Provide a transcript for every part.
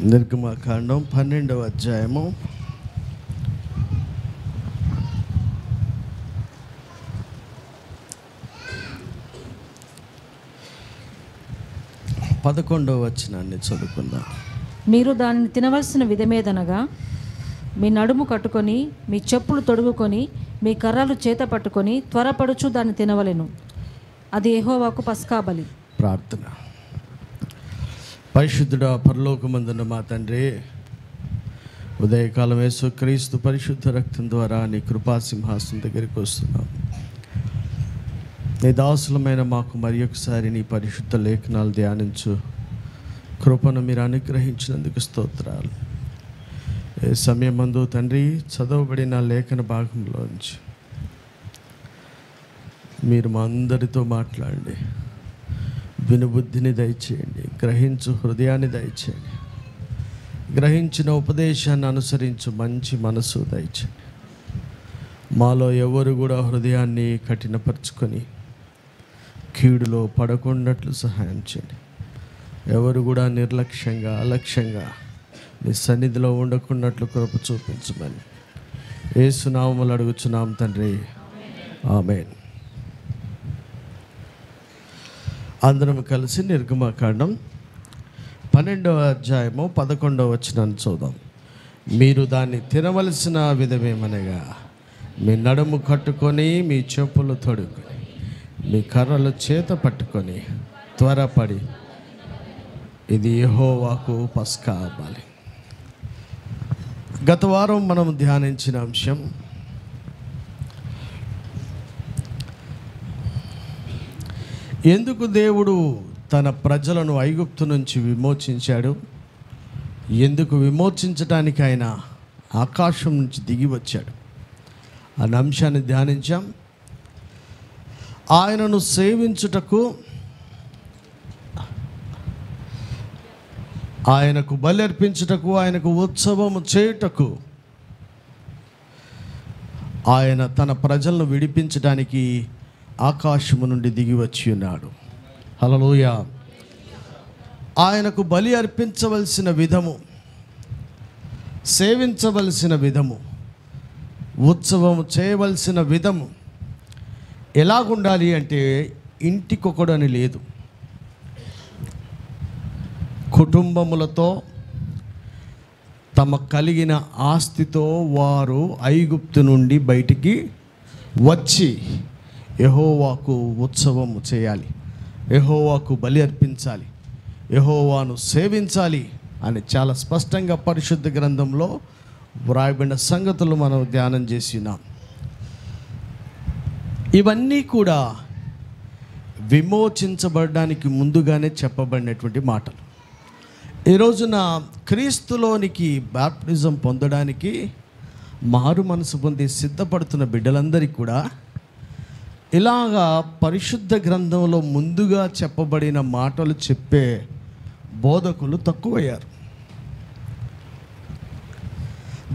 నిర్గమకాండం 12వ అధ్యాయము 11వ వచనాన్ని చదువుకుందాం. మీరు దానిని తినవలసిన విధమేదనగా, మీ నడుము కట్టుకొని, మీ చెప్పులు తొడుగుకొని, మీ కర్రలు చేత పట్టుకొని త్వరపడుచు దాన్ని తినవలెను. అది యెహోవాకు పస్కా బలి. ప్రార్థన. పరిశుద్ధుడా, పరలోకమందున్న మా తండ్రి, ఉదయకాలం యేసుక్రీస్తు పరిశుద్ధ రక్తం ద్వారా నీ కృపా సింహాసనం దగ్గరికి వస్తున్నాం. నీ దాసులమైన మాకు మరి ఒకసారి నీ పరిశుద్ధ లేఖనాలు ధ్యానించు కృపను మీరు అనుగ్రహించినందుకు స్తోత్రాలు. ఏ సమయమందు తండ్రి చదవబడిన లేఖన భాగంలోంచి మీరు మా అందరితో మాట్లాడండి. వినుబుద్ధిని దయచేయండి, గ్రహించు హృదయాన్ని దయచేయండి, గ్రహించిన ఉపదేశాన్ని అనుసరించు మంచి మనసు దయచేయండి. మాలో ఎవరు కూడా హృదయాన్ని కఠినపరుచుకొని కీడులో పడకుండాట్లు సహాయం చేయండి. ఎవరు కూడా నిర్లక్ష్యంగా అలక్ష్యంగా నీ సన్నిధిలో ఉండకున్నట్లు కృప చూపించమని యేసు నామములో అడుగుచున్నాం తండ్రి, ఆమేన్. అందరం కలిసి నిర్గమకాండం 12వ అధ్యాయము 11వ వచనాన్ని చూద్దాం. మీరు దాన్ని తినవలసిన విధమేమనగా, మీ నడుము కట్టుకొని, మీ చెప్పులు తొడుగుకొని, మీ కర్రలు చేత పట్టుకొని త్వరపడి, ఇది యెహోవాకు పస్కా బలి. గత వారం మనం ధ్యానించిన అంశం ఎందుకు దేవుడు తన ప్రజలను ఐగుప్తు నుంచి విమోచించాడు, ఎందుకు విమోచించడానికి ఆయన ఆకాశం నుంచి దిగి వచ్చాడు అన్న అంశాన్ని ధ్యానించాం. ఆయనను సేవించుటకు, ఆయనకు బలి అర్పించుటకు, ఆయనకు ఉత్సవము చేయుటకు ఆయన తన ప్రజలను విడిపించడానికి ఆకాశము నుండి దిగి వచ్చి ఉన్నాడు. హల్లెలూయా. ఆయనకు బలి అర్పించవలసిన విధము, సేవించవలసిన విధము, ఉత్సవము చేయవలసిన విధము ఎలాగుండాలి అంటే, ఇంటికొకడని లేదు, కుటుంబములతో తమ కలిగిన ఆస్తితో వారు ఐగుప్తు నుండి బయటికి వచ్చి యెహోవాకు ఉత్సవము చేయాలి, యెహోవాకు బలి అర్పించాలి, యెహోవాను సేవించాలి అని చాలా స్పష్టంగా పరిశుద్ధ గ్రంథంలో వ్రాయబడిన సంగతులు మనం ధ్యానం చేసినాం. ఇవన్నీ కూడా విమోచించబడడానికి ముందుగానే చెప్పబడినటువంటి మాటలు. ఈ రోజున క్రీస్తులోనికి బాప్టిజం పొందడానికి మారు మనసు పొంది సిద్ధపడుతున్న బిడ్డలందరికీ కూడా ఇలాగా పరిశుద్ధ గ్రంథంలో ముందుగా చెప్పబడిన మాటలు చెప్పే బోధకులు తక్కువయ్యారు.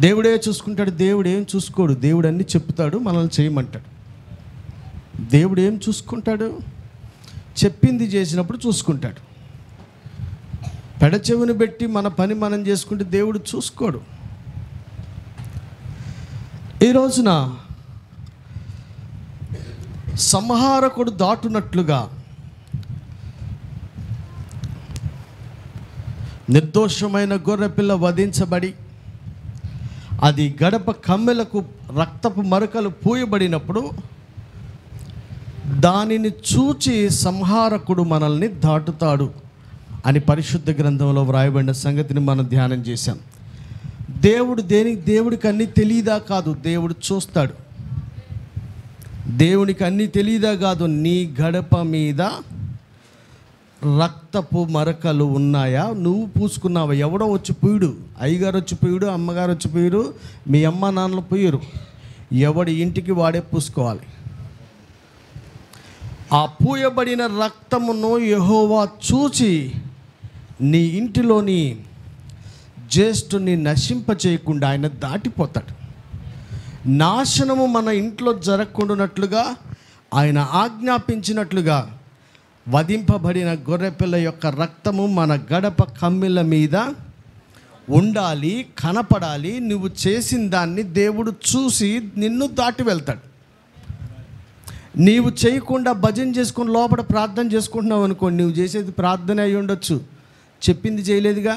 దేవుడే చూసుకుంటాడు, దేవుడు ఏం చూసుకోడు, దేవుడు అన్నీ చెప్తాడు, మనల్ని చేయమంటాడు. దేవుడు ఏం చూసుకుంటాడు? చెప్పింది చేసినప్పుడు చూసుకుంటాడు. పెడచెవిని పెట్టి మన పని మనం చేసుకుంటే దేవుడు చూసుకోడు. ఈ రోజున సంహారకుడు దాటునట్లుగా నిర్దోషమైన గొర్రెపిల్ల వధించబడి అది గడప కమ్మెలకు రక్తపు మరకలు పూయబడినప్పుడు దానిని చూచి సంహారకుడు మనల్ని దాటుతాడు అని పరిశుద్ధ గ్రంథంలో వ్రాయబడిన సంగతిని మనం ధ్యానం చేశాం. దేవుడికి అన్నీ తెలియదా? కాదు, దేవుడు చూస్తాడు. దేవునికి అన్నీ తెలియదా? కాదు, నీ గడప మీద రక్తపు మరకలు ఉన్నాయా? నువ్వు పూసుకున్నావా? ఎవడో వచ్చి పూయుడు, అయ్యగారు వచ్చి పూయుడు, అమ్మగారు వచ్చి పూయరు, మీ అమ్మ నాన్నలు పూయరు. ఎవడి ఇంటికి వాడే పూసుకోవాలి. ఆ పూయబడిన రక్తమును యెహోవా చూచి నీ ఇంటిలోని జ్యేష్ఠుని నశింపచేయకుండా ఆయన దాటిపోతాడు. నాశనము మన ఇంట్లో జరగకుండానట్లుగా ఆయన ఆజ్ఞాపించినట్లుగా వధింపబడిన గొర్రెపిల్ల యొక్క రక్తము మన గడప కమ్మిల మీద ఉండాలి, కనపడాలి. నువ్వు చేసిన దాన్ని దేవుడు చూసి నిన్ను దాటి వెళ్తాడు. నీవు చేయకుండా భజన చేసుకుని లోపల ప్రార్థన చేసుకుంటున్నావు అనుకోండి, నువ్వు చేసేది ప్రార్థన అయి ఉండొచ్చు, చెప్పింది చేయలేదుగా.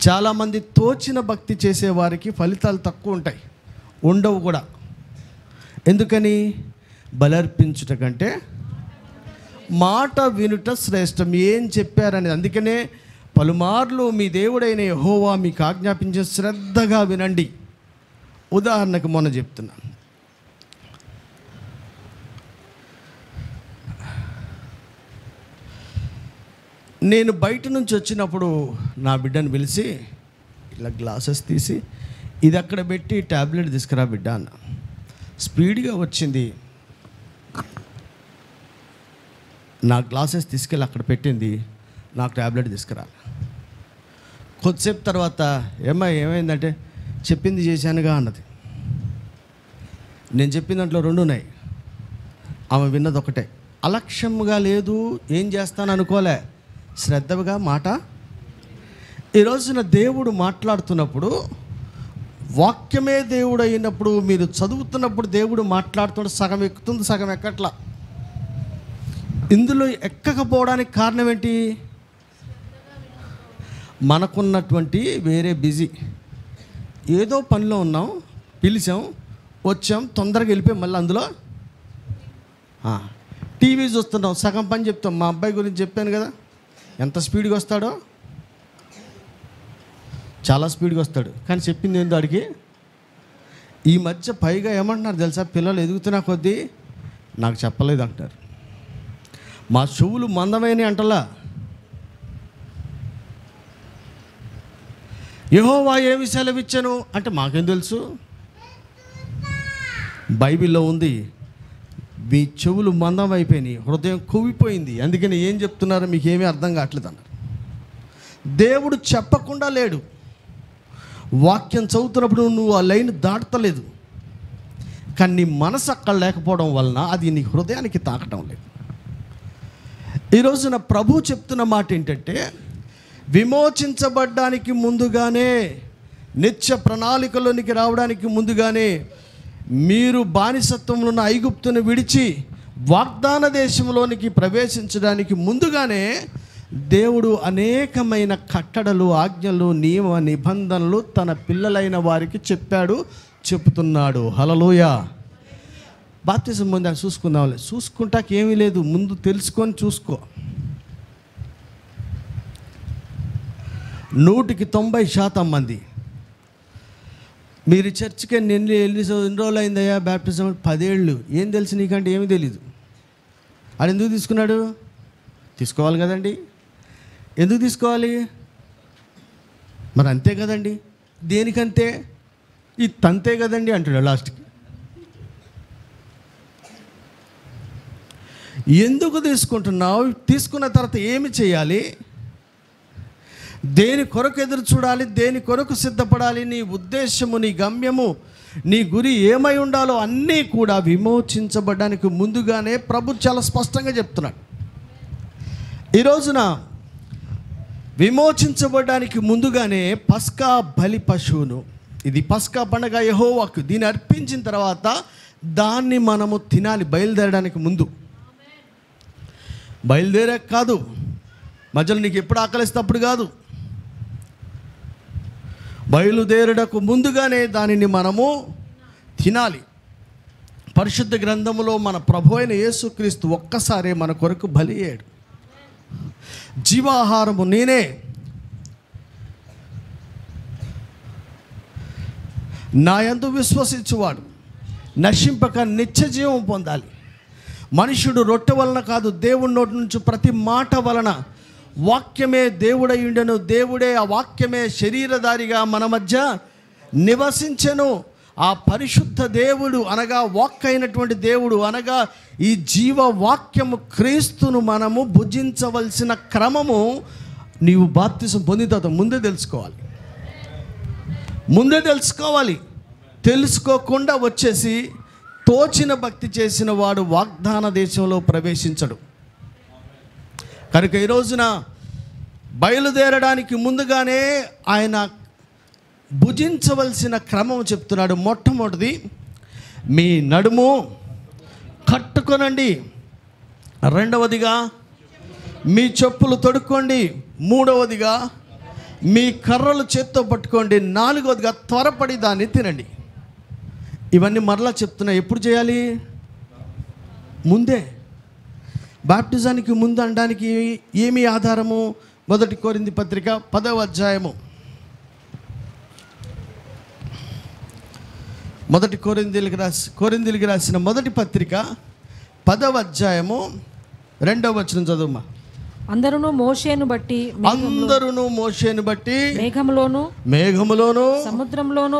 చాలామంది తోచిన భక్తి చేసేవారికి ఫలితాలు తక్కువ ఉంటాయి, ఉండవు కూడా. ఎందుకని? బలర్పించుట కంటే మాట వినుట శ్రేష్టం. ఏం చెప్పారనేది. అందుకనే పలుమార్లు మీ దేవుడైన యెహోవా మీకు ఆజ్ఞాపించే శ్రద్ధగా వినండి. ఉదాహరణకు మొన్న చెప్తున్నాను, నేను బయట నుంచి వచ్చినప్పుడు నా బిడ్డను పిలిచి ఇలా గ్లాసెస్ తీసి ఇది అక్కడ పెట్టి ట్యాబ్లెట్ తీసుకురా బిడ్డ అన్న. స్పీడ్గా వచ్చింది, నా గ్లాసెస్ తీసుకెళ్ళి అక్కడ పెట్టింది, నాకు ట్యాబ్లెట్ తీసుకురా. కొద్దిసేపు తర్వాత ఏమైందంటే చెప్పింది చేశానుగా అన్నది. నేను చెప్పిన దాంట్లో 2 ఉన్నాయి, ఆమె విన్నది ఒకటే. అలక్ష్యముగా లేదు, ఏం చేస్తాను అనుకోలే, శ్రద్ధగా మాట. ఈ రోజున దేవుడు మాట్లాడుతున్నప్పుడు, వాక్యమే దేవుడు అయినప్పుడు, మీరు చదువుతున్నప్పుడు దేవుడు మాట్లాడుతున్న సగం ఎక్కుతుంది, సగం ఎక్కట్లా. ఇందులో ఎక్కకపోవడానికి కారణం ఏంటి? మనకున్నటువంటి వేరే బిజీ. ఏదో పనిలో ఉన్నాం, పిలిచాం, వచ్చాం, తొందరగా వెళ్ళిపోయాం. మళ్ళీ అందులో టీవీ చూస్తున్నాం, సగం పని చెప్తాం. మా అబ్బాయి గురించి చెప్పాను కదా, ఎంత స్పీడ్గా వస్తాడో, చాలా స్పీడ్గా వస్తాడు. కానీ చెప్పింది ఏందో అడిగి. ఈ మధ్య పైగా ఏమంటున్నారు తెలుసా, పిల్లలు ఎదుగుతున్నా కొద్దీ నాకు చెప్పలేదు అంటారు. మా చెవులు మందమైన అంటలా. యెహోవా ఏమి సెలవిచ్చాను అంటే మాకేం తెలుసు, బైబిల్లో ఉంది. మీ చెవులు మందం అయిపోయినాయి, హృదయం కొవ్విపోయింది, అందుకని ఏం చెప్తున్నారో మీకు ఏమీ అర్థం కావట్లేదు అన్నారు. దేవుడు చెప్పకుండా లేడు. వాక్యం చదువుతున్నప్పుడు నువ్వు ఆ లైన్ దాటలేదు, కానీ నీ మనసు అక్కడ లేకపోవడం వలన అది నీ హృదయానికి తాకటం లేదు. ఈరోజున ప్రభు చెప్తున్న మాట ఏంటంటే, విమోచించబడ్డానికి ముందుగానే, నిత్య ప్రణాళికలోనికి రావడానికి ముందుగానే, మీరు బానిసత్వంలో ఉన్న ఐగుప్తును విడిచి వాగ్దాన దేశంలోనికి ప్రవేశించడానికి ముందుగానే దేవుడు అనేకమైన కట్టడలు, ఆజ్ఞలు, నియమ నిబంధనలు తన పిల్లలైన వారికి చెప్పాడు, చెప్తున్నాడు. హల్లెలూయా. బాప్తిజం ముందు చూసుకుందాం, చూసుకుంటాక ఏమీ లేదు, ముందు తెలుసుకొని చూసుకో. 100% మంది మీరు చర్చికి ఎన్ని రోజులు అయిందయ్యా బ్యాప్టిజం? 10 ఏళ్ళు. ఏం తెలుసు నీకంటే? ఏమీ తెలీదు. అది ఎందుకు తీసుకున్నాడు? తీసుకోవాలి కదండి. ఎందుకు తీసుకోవాలి? మరి అంతే కదండి. దేనికంతే? ఇది తంతే కదండి అంటాడు లాస్ట్కి. ఎందుకు తీసుకుంటున్నావు? తీసుకున్న తర్వాత ఏమి చేయాలి? దేని కొరకు ఎదురు చూడాలి? దేని కొరకు సిద్ధపడాలి? నీ ఉద్దేశము, నీ గమ్యము, నీ గురి ఏమై ఉండాలో అన్నీ కూడా విమోచించబడడానికి ముందుగానే ప్రభు చాలా స్పష్టంగా చెప్తున్నాడు. ఈ రోజున విమోచించబడడానికి ముందుగానే పస్కా బలి పశువును, ఇది పస్కా పండగ యెహోవాకు, దీన్ని అర్పించిన తర్వాత దాన్ని మనము తినాలి. బయలుదేరడానికి ముందు, బయలుదేరాక కాదు, మధ్యలో నీకు ఎప్పుడు ఆకలిస్తే అప్పుడు కాదు, బయలుదేరడకు ముందుగానే దానిని మనము తినాలి. పరిశుద్ధ గ్రంథములో మన ప్రభు అయిన యేసుక్రీస్తు ఒక్కసారే మన కొరకు బలి అయ్యాడు. జీవాహారము నేనే, నా యందు విశ్వసించువాడు నశింపక నిత్య జీవం పొందాలి. మనుషుడు రొట్టె వలన కాదు, దేవుడి నోటి నుంచి ప్రతి మాట వలన. వాక్యమే దేవుడై ఉండెను, దేవుడే ఆ వాక్యమే శరీరధారిగా మన మధ్య నివసించెను. ఆ పరిశుద్ధ దేవుడు అనగా వాక్ అయినటువంటి దేవుడు అనగా ఈ జీవ వాక్యము క్రీస్తును మనము భుజించవలసిన క్రమము నీవు బాప్తిసం పొందిన తర్వాత ముందే తెలుసుకోవాలి. తెలుసుకోకుండా వచ్చేసి తోచిన భక్తి చేసిన వాడు వాగ్దాన దేశంలో ప్రవేశించడు. కనుక ఈ రోజున బయలుదేరడానికి ముందుగానే ఆయన భుజించవలసిన క్రమం చెప్తున్నాడు. మొట్టమొదటిది, మీ నడుము కట్టుకొనండి. రెండవదిగా, మీ చెప్పులు తొడుక్కోండి. మూడవదిగా, మీ కర్రలు చేత్తో పట్టుకోండి. నాలుగవదిగా, త్వరపడి దాన్ని తినండి. ఇవన్నీ మరలా చెప్తున్నా. ఎప్పుడు చేయాలి? ముందే. బాప్టిజానికి ముందు అనడానికి ఏమి ఆధారము? 1 కొరింథీ పత్రిక 10వ అధ్యాయము. 1 కొరింథీయులకు రాసిన మొదటి పత్రిక 10వ అధ్యాయము 2వ వచనం చదువుమా. అందరూ మోషేను బట్టి మేఘములోను సముద్రములోను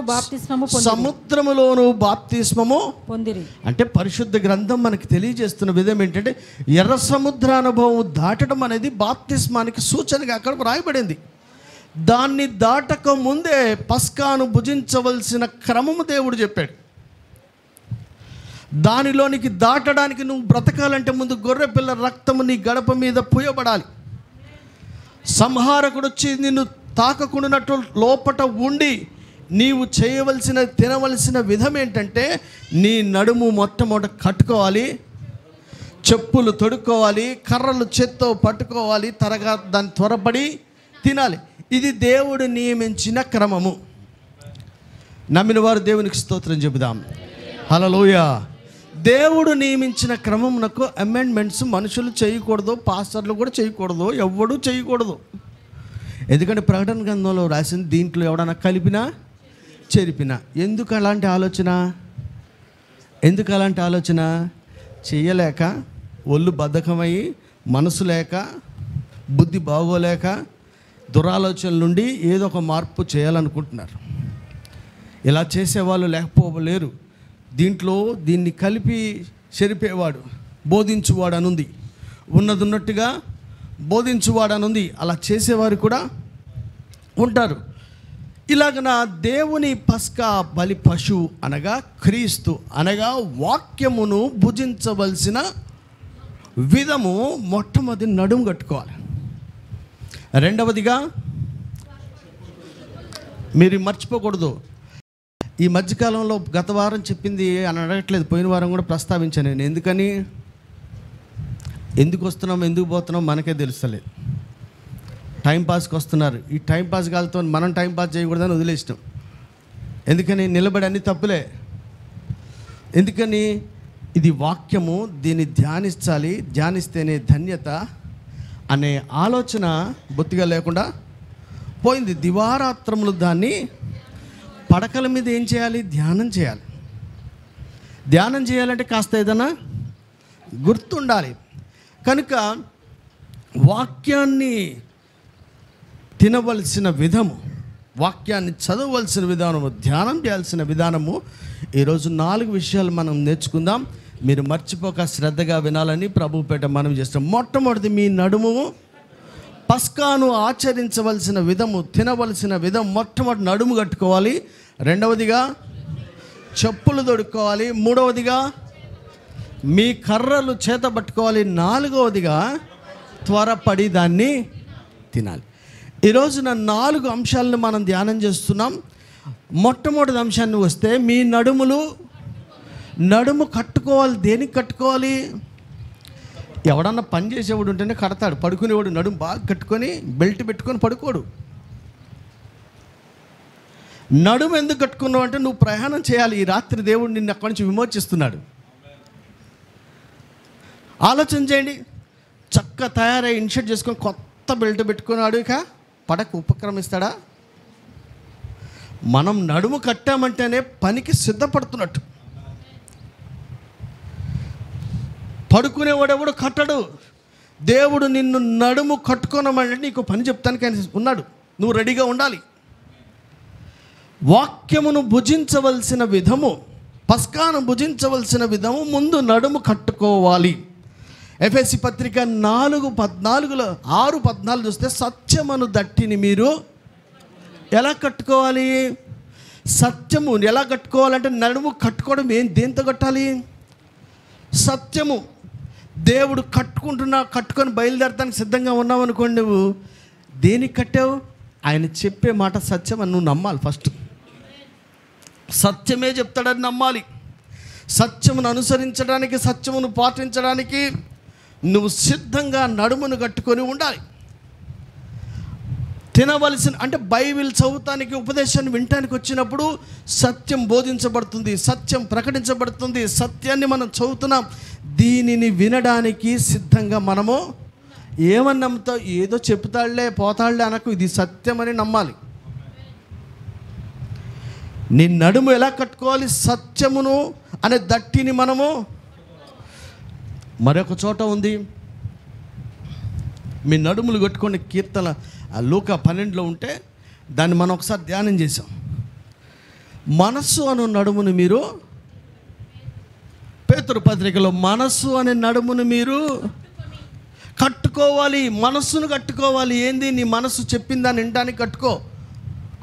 బాప్తిస్మము పొందిరి. అంటే పరిశుద్ధ గ్రంథం మనకి తెలియజేస్తున్న విధం ఏంటంటే, ఎర్ర సముద్ర అనుభవం దాటడం అనేది బాప్తిస్మానికి సూచనగా అక్కడ రాయబడింది. దాన్ని దాటక ముందే పస్కాను భుజించవలసిన క్రమము దేవుడు చెప్పాడు. దానిలోనికి దాటడానికి నువ్వు బ్రతకాలంటే ముందు గొర్రె పిల్ల రక్తము నీ గడప మీద పూయబడాలి. సంహారకుడు వచ్చి నిన్ను తాకకుండానట్టు లోపట ఉండి నీవు చేయవలసిన తినవలసిన విధం ఏంటంటే, నీ నడుము మొట్టమొదట కట్టుకోవాలి, చెప్పులు తొడుక్కోవాలి, కర్రలు చేత్తో పట్టుకోవాలి, తర్వాత దాన్ని త్వరపడి తినాలి. ఇది దేవుడు నియమించిన క్రమము. నమ్మిన వారు దేవునికి స్తోత్రం చెబుదాం. హల్లెలూయా. దేవుడు నియమించిన క్రమమునకు అమెండ్మెంట్స్ మనుషులు చేయకూడదు, పాస్టర్లు కూడా చేయకూడదు, ఎవడూ చేయకూడదు. ఎందుకంటే ప్రకటన గ్రంథంలో రాసింది, దీంట్లో ఎవడన్నా కలిపినా చెరిపినా. ఎందుకు అలాంటి ఆలోచన? చేయలేక, ఒళ్ళు బద్ధకమయ్యి, మనసు లేక, బుద్ధి బాగోలేక, దురాలోచనల నుండి ఏదో ఒక మార్పు చేయాలనుకుంటున్నారు. ఇలా చేసేవాళ్ళు లేకపోలేరు. దీన్ని కలిపి చెరిపేవాడు, బోధించువాడు అనుంది, ఉన్నట్టుగా బోధించువాడు అనుంది. అలా చేసేవారు కూడా ఉంటారు. ఇలాగన దేవుని పస్కా బలి పశువు అనగా క్రీస్తు అనగా వాక్యమును భుజించవలసిన విధము మొట్టమొదటి నడుము కట్టుకోవాలి. రెండవదిగా, మీరు మర్చిపోకూడదు, ఈ మధ్యకాలంలో గత వారం చెప్పింది అని అడగట్లేదు, పోయిన వారం కూడా ప్రస్తావించాను నేను. ఎందుకు వస్తున్నాం, ఎందుకు పోతున్నాం మనకే తెలుస్తలేదు. టైంపాస్కి వస్తున్నారు. ఈ టైంపాస్ కాలతో మనం టైంపాస్ చేయకూడదని వదిలేసినాం. ఎందుకని? నిలబడి అన్ని తప్పులే. ఎందుకని? ఇది వాక్యము, దీన్ని ధ్యానించాలి, ధ్యానిస్తేనే ధన్యత అనే ఆలోచన బొత్తిగా లేకుండా పోయింది. దివారాత్రములు దాన్ని పడకల మీద ఏం చేయాలి? ధ్యానం చేయాలి. ధ్యానం చేయాలంటే కాస్త ఏదైనా గుర్తుండాలి. కనుక వాక్యాన్ని తినవలసిన విధము, వాక్యాన్ని చదవవలసిన విధానము, ధ్యానం చేయాల్సిన విధానము, ఈరోజు 4 విషయాలు మనం నేర్చుకుందాం. మీరు మర్చిపోక శ్రద్ధగా వినాలని ప్రభుపేట మనం చేస్తాం. మొట్టమొదటిది, మీ నడుము పస్కాను ఆచరించవలసిన విధము, తినవలసిన విధం. మొట్టమొదటి నడుము కట్టుకోవాలి. రెండవదిగా, చెప్పులు తొడుక్కోవాలి. మూడవదిగా, మీ కర్రలు చేత పట్టుకోవాలి. నాలుగవదిగా, త్వరపడి దాన్ని తినాలి. ఈరోజున 4 అంశాలను మనం ధ్యానం చేస్తున్నాం. మొట్టమొదటి అంశాన్ని వస్తే, మీ నడుము కట్టుకోవాలి. దేనికి కట్టుకోవాలి? ఎవడన్నా పని చేసేవాడు ఉంటేనే కడతాడు. పడుకునేవాడు నడుము బాగా కట్టుకొని బెల్ట్ పెట్టుకొని పడుకోడు. నడుము ఎందుకు కట్టుకున్నావు అంటే, నువ్వు ప్రయాణం చేయాలి. ఈ రాత్రి దేవుడు నిన్ను అక్కడి నుంచి విమోచిస్తున్నాడు. ఆలోచన చేయండి. చక్కగా తయారై ఇన్షర్ట్ చేసుకొని కొత్త బెల్ట్ పెట్టుకున్నాడు, ఇక పడక ఉపక్రమిస్తాడా? మనం నడుము కట్టామంటేనే పనికి సిద్ధపడుతున్నట్టు. పడుకునేవాడెవడు కట్టడు. దేవుడు నిన్ను నడుము కట్టుకోనమంటే నీకు పని చెప్తానికి ఆయన ఉన్నాడు. నువ్వు రెడీగా ఉండాలి. వాక్యమును భుజించవలసిన విధము, పస్కాను భుజించవలసిన విధము, ముందు నడుము కట్టుకోవాలి. ఎఫెసీ పత్రిక 6:14 చూస్తే, సత్యమును దట్టిని మీరు ఎలా కట్టుకోవాలి? సత్యము ఎలా కట్టుకోవాలంటే, నడుము కట్టుకోవడం దేంతో కట్టాలి? సత్యము. దేవుడు కట్టుకొని బయలుదేరడానికి సిద్ధంగా ఉన్నావు అనుకోండి, నువ్వు దేనికి కట్టావు? ఆయన చెప్పే మాట సత్యం అని నువ్వు నమ్మాలి. ఫస్ట్ సత్యమే చెప్తాడని నమ్మాలి. సత్యమును అనుసరించడానికి, సత్యమును పాటించడానికి నువ్వు సిద్ధంగా నడుమును కట్టుకొని ఉండాలి. తినవలసిన అంటే బైబిల్ చదువుతానికి, ఉపదేశాన్ని వినటానికి వచ్చినప్పుడు సత్యం బోధించబడుతుంది, సత్యం ప్రకటించబడుతుంది, సత్యాన్ని మనం చదువుతున్నాం. దీనిని వినడానికి సిద్ధంగా మనము ఏమని నమ్ముతావు? ఏదో చెప్తాడులే పోతాడులే అనకు, ఇది సత్యం అని నమ్మాలి. నీ నడుము ఎలా కట్టుకోవాలి? సత్యమును అనే దట్టిని మనము. మరొక చోట ఉంది, మీ నడుములు కట్టుకునే కీర్తన లూకా 12లో ఉంటే దాన్ని మనం ఒకసారి ధ్యానం చేసాం. మనస్సు అను నడుమును మీరు, పేతురు పత్రికలో మనస్సు అనే నడుమును మీరు కట్టుకోవాలి. మనస్సును కట్టుకోవాలి. ఏంది? నీ మనస్సు చెప్పిన దాన్ని వినడానికి కట్టుకో.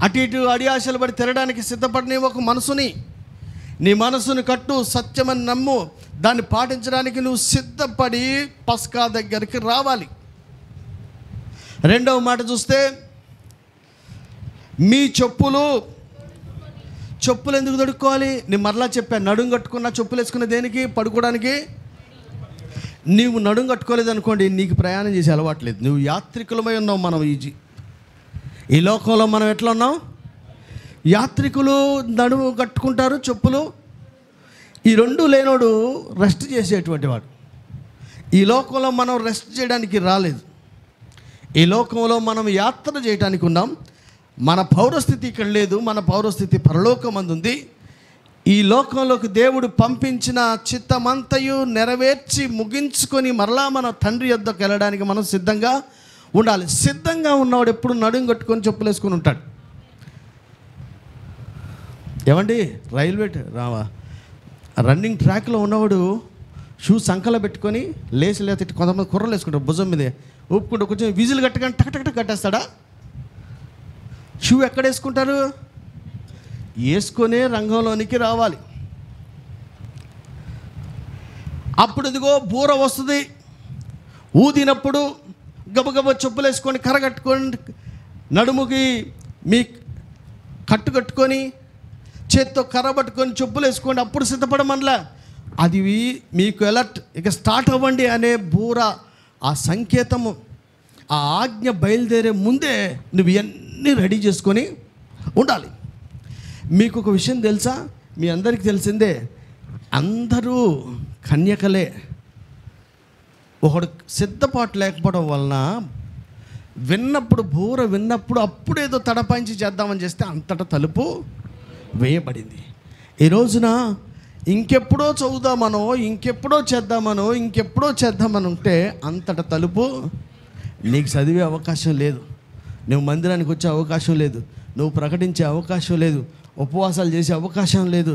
అటు ఇటు అడియాశలు పడి తిరగడానికి సిద్ధపడిన ఒక మనసుని, నీ మనసును కట్టు, సత్యమని నమ్ము, దాన్ని పాటించడానికి నువ్వు సిద్ధపడి పస్కా దగ్గరికి రావాలి. రెండవ మాట చూస్తే, మీ చెప్పులు ఎందుకు తొడుక్కోవాలి? నేను మరలా చెప్పాను, నడుము కట్టుకున్న చెప్పులు వేసుకున్న దేనికి? పడుకోవడానికి. నీవు నడుము కట్టుకోలేదు అనుకోండి, నీకు ప్రయాణం చేసే అలవాట్లేదు. నువ్వు యాత్రికులమై ఉన్నావు. మనం ఈ లోకంలో మనం ఎట్లా ఉన్నాం? యాత్రికులు నడుము కట్టుకుంటారు, చెప్పులు. ఈ రెండు లేనోడు రెస్ట్ చేసేటువంటి వాడు. ఈ లోకంలో మనం రెస్ట్ చేయడానికి రాలేదు. ఈ లోకంలో మనం యాత్ర చేయడానికి ఉన్నాం. మన పౌరస్థితి ఇక్కడ లేదు, మన పౌరస్థితి పరలోకమందుంది. ఈ లోకంలోకి దేవుడు పంపించిన చిత్తమంతయు నెరవేర్చి ముగించుకొని మరలా మన తండ్రి యొద్దకు వెళ్ళడానికి మనం సిద్ధంగా ఉండాలి. సిద్ధంగా ఉన్నవాడు ఎప్పుడు నడుము కట్టుకొని చెప్పులు వేసుకొని ఉంటాడు. ఏమండి, రైల్వే రన్నింగ్ ట్రాక్లో ఉన్నవాడు షూ సంకలో పెట్టుకొని లేచి లేకపోతే కొంతమంది కుర్రలు వేసుకుంటారు, భుజం మీదే ఊపుకుంటూ కొంచెం విజిల్ కట్టగానే టక్ కట్టేస్తాడా? షూ ఎక్కడ వేసుకుంటారు? వేసుకొనే రంగంలోనికి రావాలి. అప్పుడు ఇదిగో బూర వస్తుంది, ఊదినప్పుడు గబగబ చెప్పులు వేసుకొని కరగట్టుకొని నడుముకి మీ కట్టుకొని చేత్తో కర్ర పట్టుకొని చెప్పులు వేసుకోండి, అప్పుడు సిద్ధపడమనలా. అది మీకు ఎలర్ట్, ఇక స్టార్ట్ అవ్వండి అనే బూర, ఆ సంకేతము, ఆ ఆజ్ఞ బయలుదేరే ముందే నువ్వు ఇవన్నీ రెడీ చేసుకొని ఉండాలి. మీకు ఒక విషయం తెలుసా? మీ అందరికీ తెలిసిందే, అందరూ కన్యకలే. ఒకడు సిద్ధపాటు లేకపోవడం వలన విన్నప్పుడు, బూర విన్నప్పుడు అప్పుడేదో తడపాయించి చేద్దామని చేస్తే అంతటా తలుపు వేయబడింది. ఈ రోజున ఇంకెప్పుడో చదువుదామనో, ఇంకెప్పుడో చేద్దామని ఉంటే అంతటా తలుపు. నీకు చదివే అవకాశం లేదు, నువ్వు మందిరానికి వచ్చే అవకాశం లేదు, నువ్వు ప్రకటించే అవకాశం లేదు, ఉపవాసాలు చేసే అవకాశం లేదు,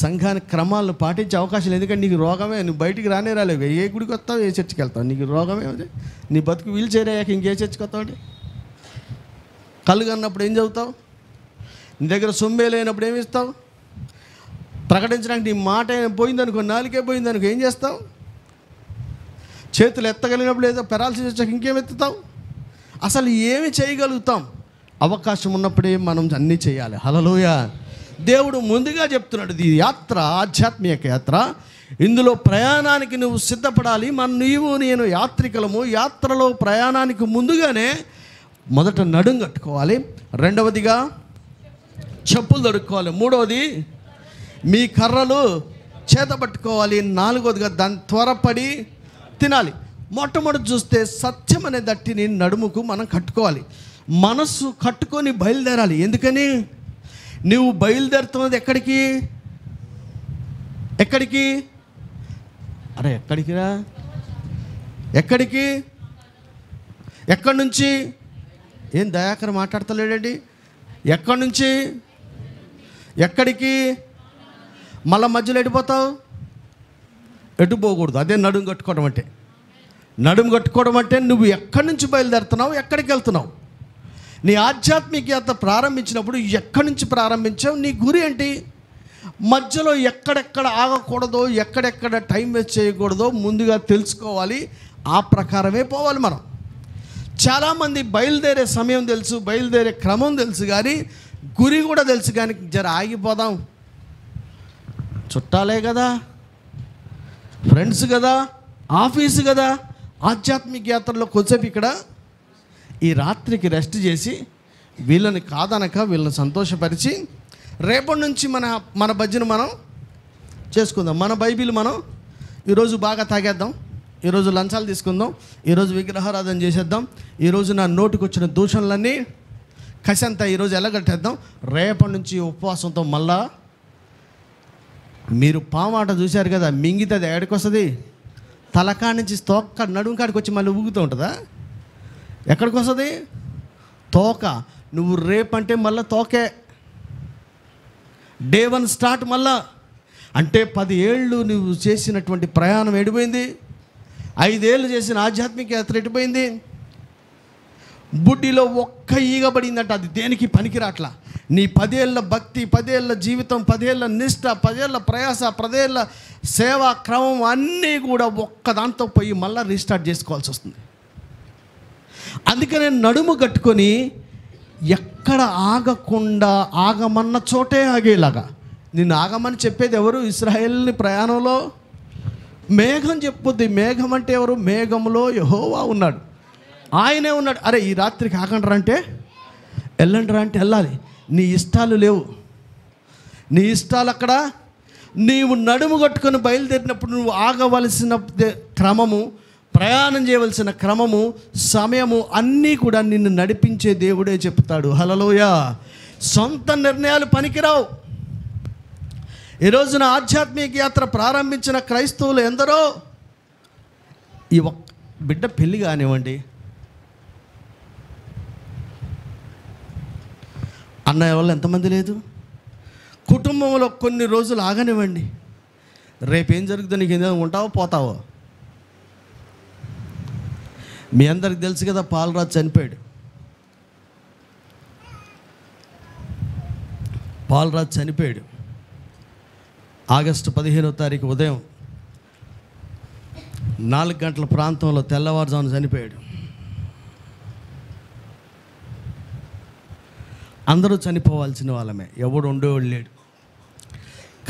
సంఘానికి క్రమాలను పాటించే అవకాశం లేదు. ఎందుకంటే నీకు రోగమే, నువ్వు బయటికి రాలేవు. ఏ గుడికి వస్తావు, ఏ చర్చికి వెళ్తావు, నీకు రోగమే. నీ బతుకు వీల్ చైర్ అయ్యాక ఇంకే చర్చికి వస్తావు అంటే? కళ్ళు కన్నప్పుడు ఏం చదువుతావు? నీ దగ్గర సొమ్మే లేనప్పుడు ఏమి ఇస్తావు? ప్రకటించడానికి నీ మాట పోయిందనుకో, నాలుగే పోయిందనుకో, ఏం చేస్తావు? చేతులు ఎత్తగలిగినప్పుడు ఏదో పెరాలసిస్ వచ్చాక ఇంకేం ఎత్తుతావు? అసలు ఏమి చేయగలుగుతాం? అవకాశం ఉన్నప్పుడే మనం అన్నీ చేయాలి. హల్లెలూయా. దేవుడు ముందుగా చెప్తున్నాడు, ఈ యాత్ర ఆధ్యాత్మిక యాత్ర, ఇందులో ప్రయాణానికి నువ్వు సిద్ధపడాలి. నేను యాత్రికులము. యాత్రలో ప్రయాణానికి ముందుగానే మొదట నడుం కట్టుకోవాలి, రెండవదిగా చెప్పులు తొడుక్కోవాలి, మూడవది మీ కర్రలు చేతపట్టుకోవాలి, నాలుగవదిగా దాన్ని త్వరపడి తినాలి. మొట్టమొదటి చూస్తే సత్యం అనే దట్టిని నడుముకు మనం కట్టుకోవాలి. మనస్సు కట్టుకొని బయలుదేరాలి. ఎందుకని? నువ్వు బయలుదేరుతున్నది ఎక్కడికి? అరే ఎక్కడికి రా? ఎక్కడి నుంచి? ఏం దయాకర్ మాట్లాడతలేడండి? ఎక్కడి నుంచి ఎక్కడికి? మళ్ళా మధ్యలో ఎడిపోతావు? ఎటు పోకూడదు. అదే నడుము కట్టుకోవడం అంటే. నడుము కట్టుకోవడం అంటే నువ్వు ఎక్కడి నుంచి బయలుదేరుతున్నావు, ఎక్కడికి వెళ్తున్నావు. నీ ఆధ్యాత్మిక యాత్ర ప్రారంభించినప్పుడు ఎక్కడి నుంచి ప్రారంభించావు, నీ గురి ఏంటి? మధ్యలో ఎక్కడెక్కడ ఆగకూడదో, ఎక్కడెక్కడ టైం వేస్ట్ చేయకూడదో ముందుగా తెలుసుకోవాలి. ఆ ప్రకారమే పోవాలి మనం. చాలామంది బయలుదేరే సమయం తెలుసు, బయలుదేరే క్రమం తెలుసు, కానీ గురి కూడా తెలుసు, కానీ జర ఆగిపోదాం, చుట్టాలే కదా, ఫ్రెండ్స్ కదా, ఆఫీసు కదా, ఆధ్యాత్మిక యాత్రలో కొద్దిసేపు ఇక్కడ ఈ రాత్రికి రెస్ట్ చేసి వీళ్ళని కాదనక వీళ్ళని సంతోషపరిచి రేపటి నుంచి మన భజన మనం చేసుకుందాం, మన బైబిల్ మనం ఈరోజు బాగా తాగేద్దాం, ఈరోజు లంచాలు తీసుకుందాం, ఈరోజు విగ్రహారాధన చేసేద్దాం, ఈరోజు నా నోటికి వచ్చిన దూషణలన్నీ కసంతా ఈరోజు ఎలాగట్టేద్దాం, రేపటి నుంచి ఉపవాసంతో మళ్ళా. మీరు పామాట చూశారు కదా, మింగితే అది ఎక్కడికి వస్తుంది? తలకాడి నుంచి తోక నడుము కాడికి వచ్చి మళ్ళీ ఊగుతూ ఉంటుందా? ఎక్కడికి వస్తుంది? తోక. నువ్వు రేపంటే మళ్ళీ తోకే. డే 1 స్టార్ట్ మళ్ళా. అంటే 10 ఏళ్ళు నువ్వు చేసినటువంటి ప్రయాణం ఎడిపోయింది, 5 ఏళ్ళు చేసిన ఆధ్యాత్మిక యాత్ర ఎడిపోయింది. బుడ్డిలో ఒక్క ఈగ పడిందంట, అది దేనికి పనికిరాట్లా. నీ 10 ఏళ్ళ భక్తి, 10 ఏళ్ళ జీవితం, 10 ఏళ్ళ నిష్ఠ, 10 ఏళ్ళ ప్రయాస, 10 ఏళ్ళ సేవా క్రమం అన్నీ కూడా ఒక్కదాంతో పోయి మళ్ళీ రీస్టార్ట్ చేసుకోవాల్సి వస్తుంది. అందుకనే నడుము కట్టుకొని ఎక్కడ ఆగకుండా ఆగమన్న చోటే ఆగేలాగా. నిన్ను ఆగమని చెప్పేది ఎవరు? ఇశ్రాయేలుని ప్రయాణంలో మేఘం చెప్పుద్ది. మేఘం అంటే ఎవరు? మేఘంలో యెహోవా ఉన్నాడు, ఆయనే ఉన్నాడు. అరే ఈ రాత్రికి ఆగండ్రా అంటే వెళ్ళండిరా అంటే వెళ్ళాలి. నీ ఇష్టాలు లేవు, నీ ఇష్టాలు అక్కడ. నీవు నడుము కట్టుకొని బయలుదేరినప్పుడు నువ్వు ఆగవలసిన క్రమము, ప్రయాణం చేయవలసిన క్రమము, సమయము అన్నీ కూడా నిన్ను నడిపించే దేవుడే చెప్తాడు. హల్లెలూయా. సొంత నిర్ణయాలు పనికిరావు. ఈ రోజున ఆధ్యాత్మిక యాత్ర ప్రారంభించిన క్రైస్తవులు ఎందరో ఈ బిడ్డ పెళ్ళి కానివ్వండి, అన్నయ్య వాళ్ళు ఎంతమంది లేదు, కుటుంబంలో కొన్ని రోజులు ఆగనివ్వండి, రేపేం జరుగుతుందో నీకు ఏదో ఉంటావో పోతావో. మీ అందరికి తెలుసు కదా, పాలరాజు చనిపోయాడు. పాలరాజు చనిపోయాడు ఆగస్టు 15వ తారీఖు ఉదయం 4 గంటల ప్రాంతంలో, తెల్లవారుజామున చనిపోయాడు. అందరూ చనిపోవాల్సిన వాళ్ళమే, ఎవడు ఉండేవాడు లేడు.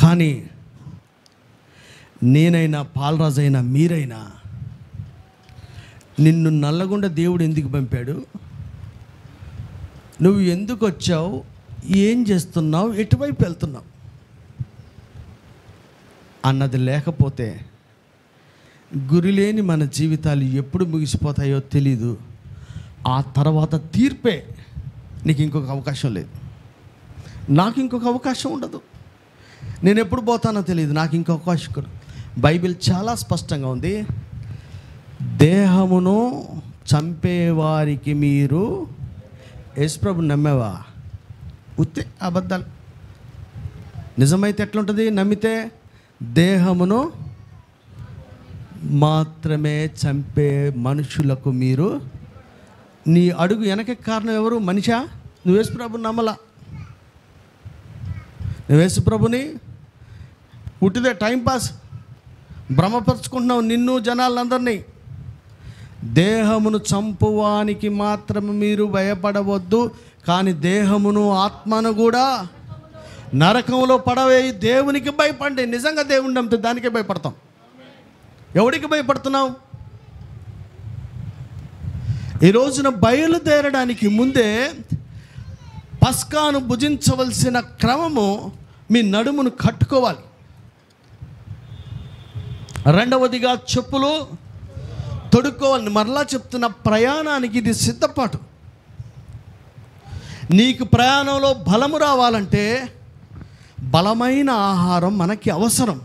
కానీ నేనైనా పాలరాజు అయినా మీరైనా నిన్ను నల్లగొండ దేవుడు ఎందుకు పంపాడు, నువ్వు ఎందుకు వచ్చావు, ఏం చేస్తున్నావు, ఎటువైపు వెళ్తున్నావు అన్నది లేకపోతే గురిలేని మన జీవితాలు ఎప్పుడు ముగిసిపోతాయో తెలీదు. ఆ తర్వాత తీర్పే. నీకు ఇంకొక అవకాశం లేదు, నాకు ఇంకొక అవకాశం ఉండదు. నేను ఎప్పుడు పోతానో తెలియదు, నాకు ఇంకొక అవకాశం. బైబిల్ చాలా స్పష్టంగా ఉంది, దేహమును చంపేవారికి మీరు యేసుప్రభుని నమ్మేవా? ఉత్తే అబద్ధాలు. నిజమైతే ఎట్లుంటుంది? నమ్మితే దేహమును మాత్రమే చంపే మనుషులకు మీరు, నీ అడుగు వెనక కారణం ఎవరు? మనిషా? నువ్వు యేసుప్రభుని నమ్మలా. నువ్వు యేసుప్రభుని ఉట్టిదే టైంపాస్ భ్రమపరుచుకుంటున్నావు నిన్ను, జనాలందరినీ. దేహమును చంపువానికి మాత్రం మీరు భయపడవద్దు, కానీ దేహమును ఆత్మను కూడా నరకంలో పడవేయి దేవునికి భయపడండి. నిజంగా దేవుని నమ్మితే దానికే భయపడతాం. ఎవడికి భయపడుతున్నావు? ఈ రోజున బయలుదేరడానికి ముందే పస్కాను భుజించవలసిన క్రమము, మీ నడుమును కట్టుకోవాలి. రెండవదిగా చెప్పులు తొడుక్కోవాలి. మరలా చెప్తున్న, ప్రయాణానికి ఇది సిద్ధపాటు. నీకు ప్రయాణంలో బలము రావాలంటే బలమైన ఆహారం మనకి అవసరం.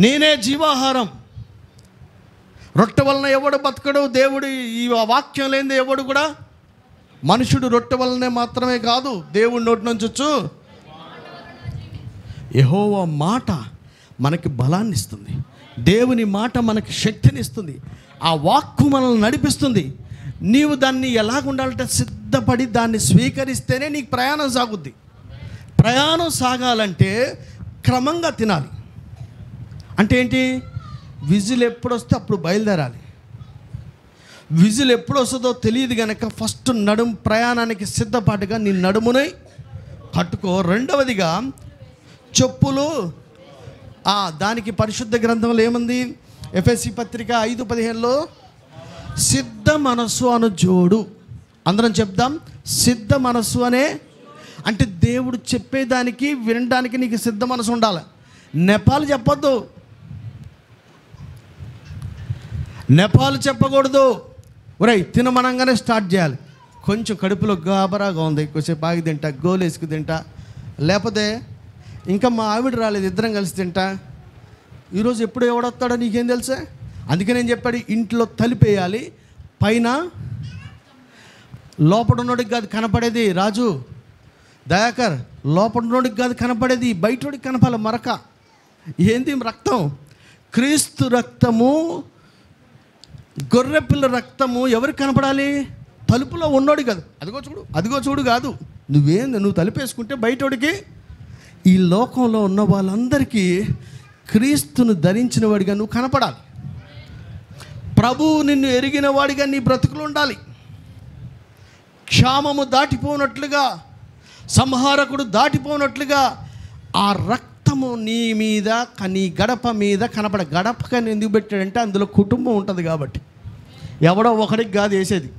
నేనే జీవాహారం. రొట్టె వలన ఎవడు బతకడు, దేవుడు ఈ వాక్యం లేనిదే ఎవడు కూడా. మనుషుడు రొట్టె వలనే మాత్రమే కాదు, దేవుడి నోటి నుంచి వచ్చు యెహోవా మాట మనకి బలాన్ని ఇస్తుంది. దేవుని మాట మనకి శక్తిని ఇస్తుంది. ఆ వాక్కు మనల్ని నడిపిస్తుంది. నీవు దాన్ని ఎలాగుండాలంటే సిద్ధపడి దాన్ని స్వీకరిస్తేనే నీకు ప్రయాణం సాగుద్ది. ప్రయాణం సాగాలంటే క్రమంగా తినాలి. అంటే ఏంటి? విజిల్ ఎప్పుడు వస్తే అప్పుడు బయలుదేరాలి. విజిల్ ఎప్పుడు వస్తుందో తెలియదు కనుక ఫస్ట్ నడుము ప్రయాణానికి సిద్ధపాటుగా నీ నడుముని కట్టుకో. రెండవదిగా చెప్పులు, దానికి పరిశుద్ధ గ్రంథంలో ఏముంది? ఎఫెసీ పత్రిక 5:15లో సిద్ధ మనస్సు అను జోడు. అందరం చెప్దాం, సిద్ధ మనస్సు అనే, అంటే దేవుడు చెప్పేదానికి వినడానికి నీకు సిద్ధ మనసు ఉండాలి. నెపాలు చెప్పొద్దు, నెపాలు చెప్పకూడదు. ఒరేయ్ తినమనంగానే స్టార్ట్ చేయాలి. కొంచెం కడుపులో గాబరాగా ఉంది, కొంచెంసేపు ఆగి తింటా, గోలేసుకు తింటా, లేకపోతే ఇంకా మా ఆవిడ రాలేదు, ఇద్దరం కలిసి తింటా. ఈరోజు ఎప్పుడు ఎవడొస్తాడో నీకేం తెలుసా? అందుకే నేను చెప్పాడు, ఇంట్లో తలిపేయాలి, పైన లోపల ఉన్నోడికి కాదు కనపడేది. రాజు, దయాకర్, లోపల ఉన్నోడికి కాదు కనపడేది, బయటోడికి కనపాలి మరక. ఏంది? రక్తం, క్రీస్తు రక్తము, గొర్రెపిల్ల రక్తము ఎవరికి కనపడాలి? తలుపులో ఉన్నోడి కాదు. అదిగో చూడు కాదు. నువ్వు తలుపేసుకుంటే బయటోడికి, ఈ లోకంలో ఉన్న వాళ్ళందరికీ క్రీస్తును ధరించిన వాడిగా నువ్వు కనపడాలి. ప్రభువు నిన్ను ఎరిగిన వాడిగా నీ బ్రతుకులు ఉండాలి. క్షామము దాటిపోనట్లుగా, సంహారకుడు దాటిపోనట్లుగా ఆ రక్తము నీ మీద, నీ గడప మీద కనపడ. గడపకని ఎందుకు పెట్టాడంటే అందులో కుటుంబం ఉంటుంది కాబట్టి. ఎవడో ఒకడికి కాదు వేసేది,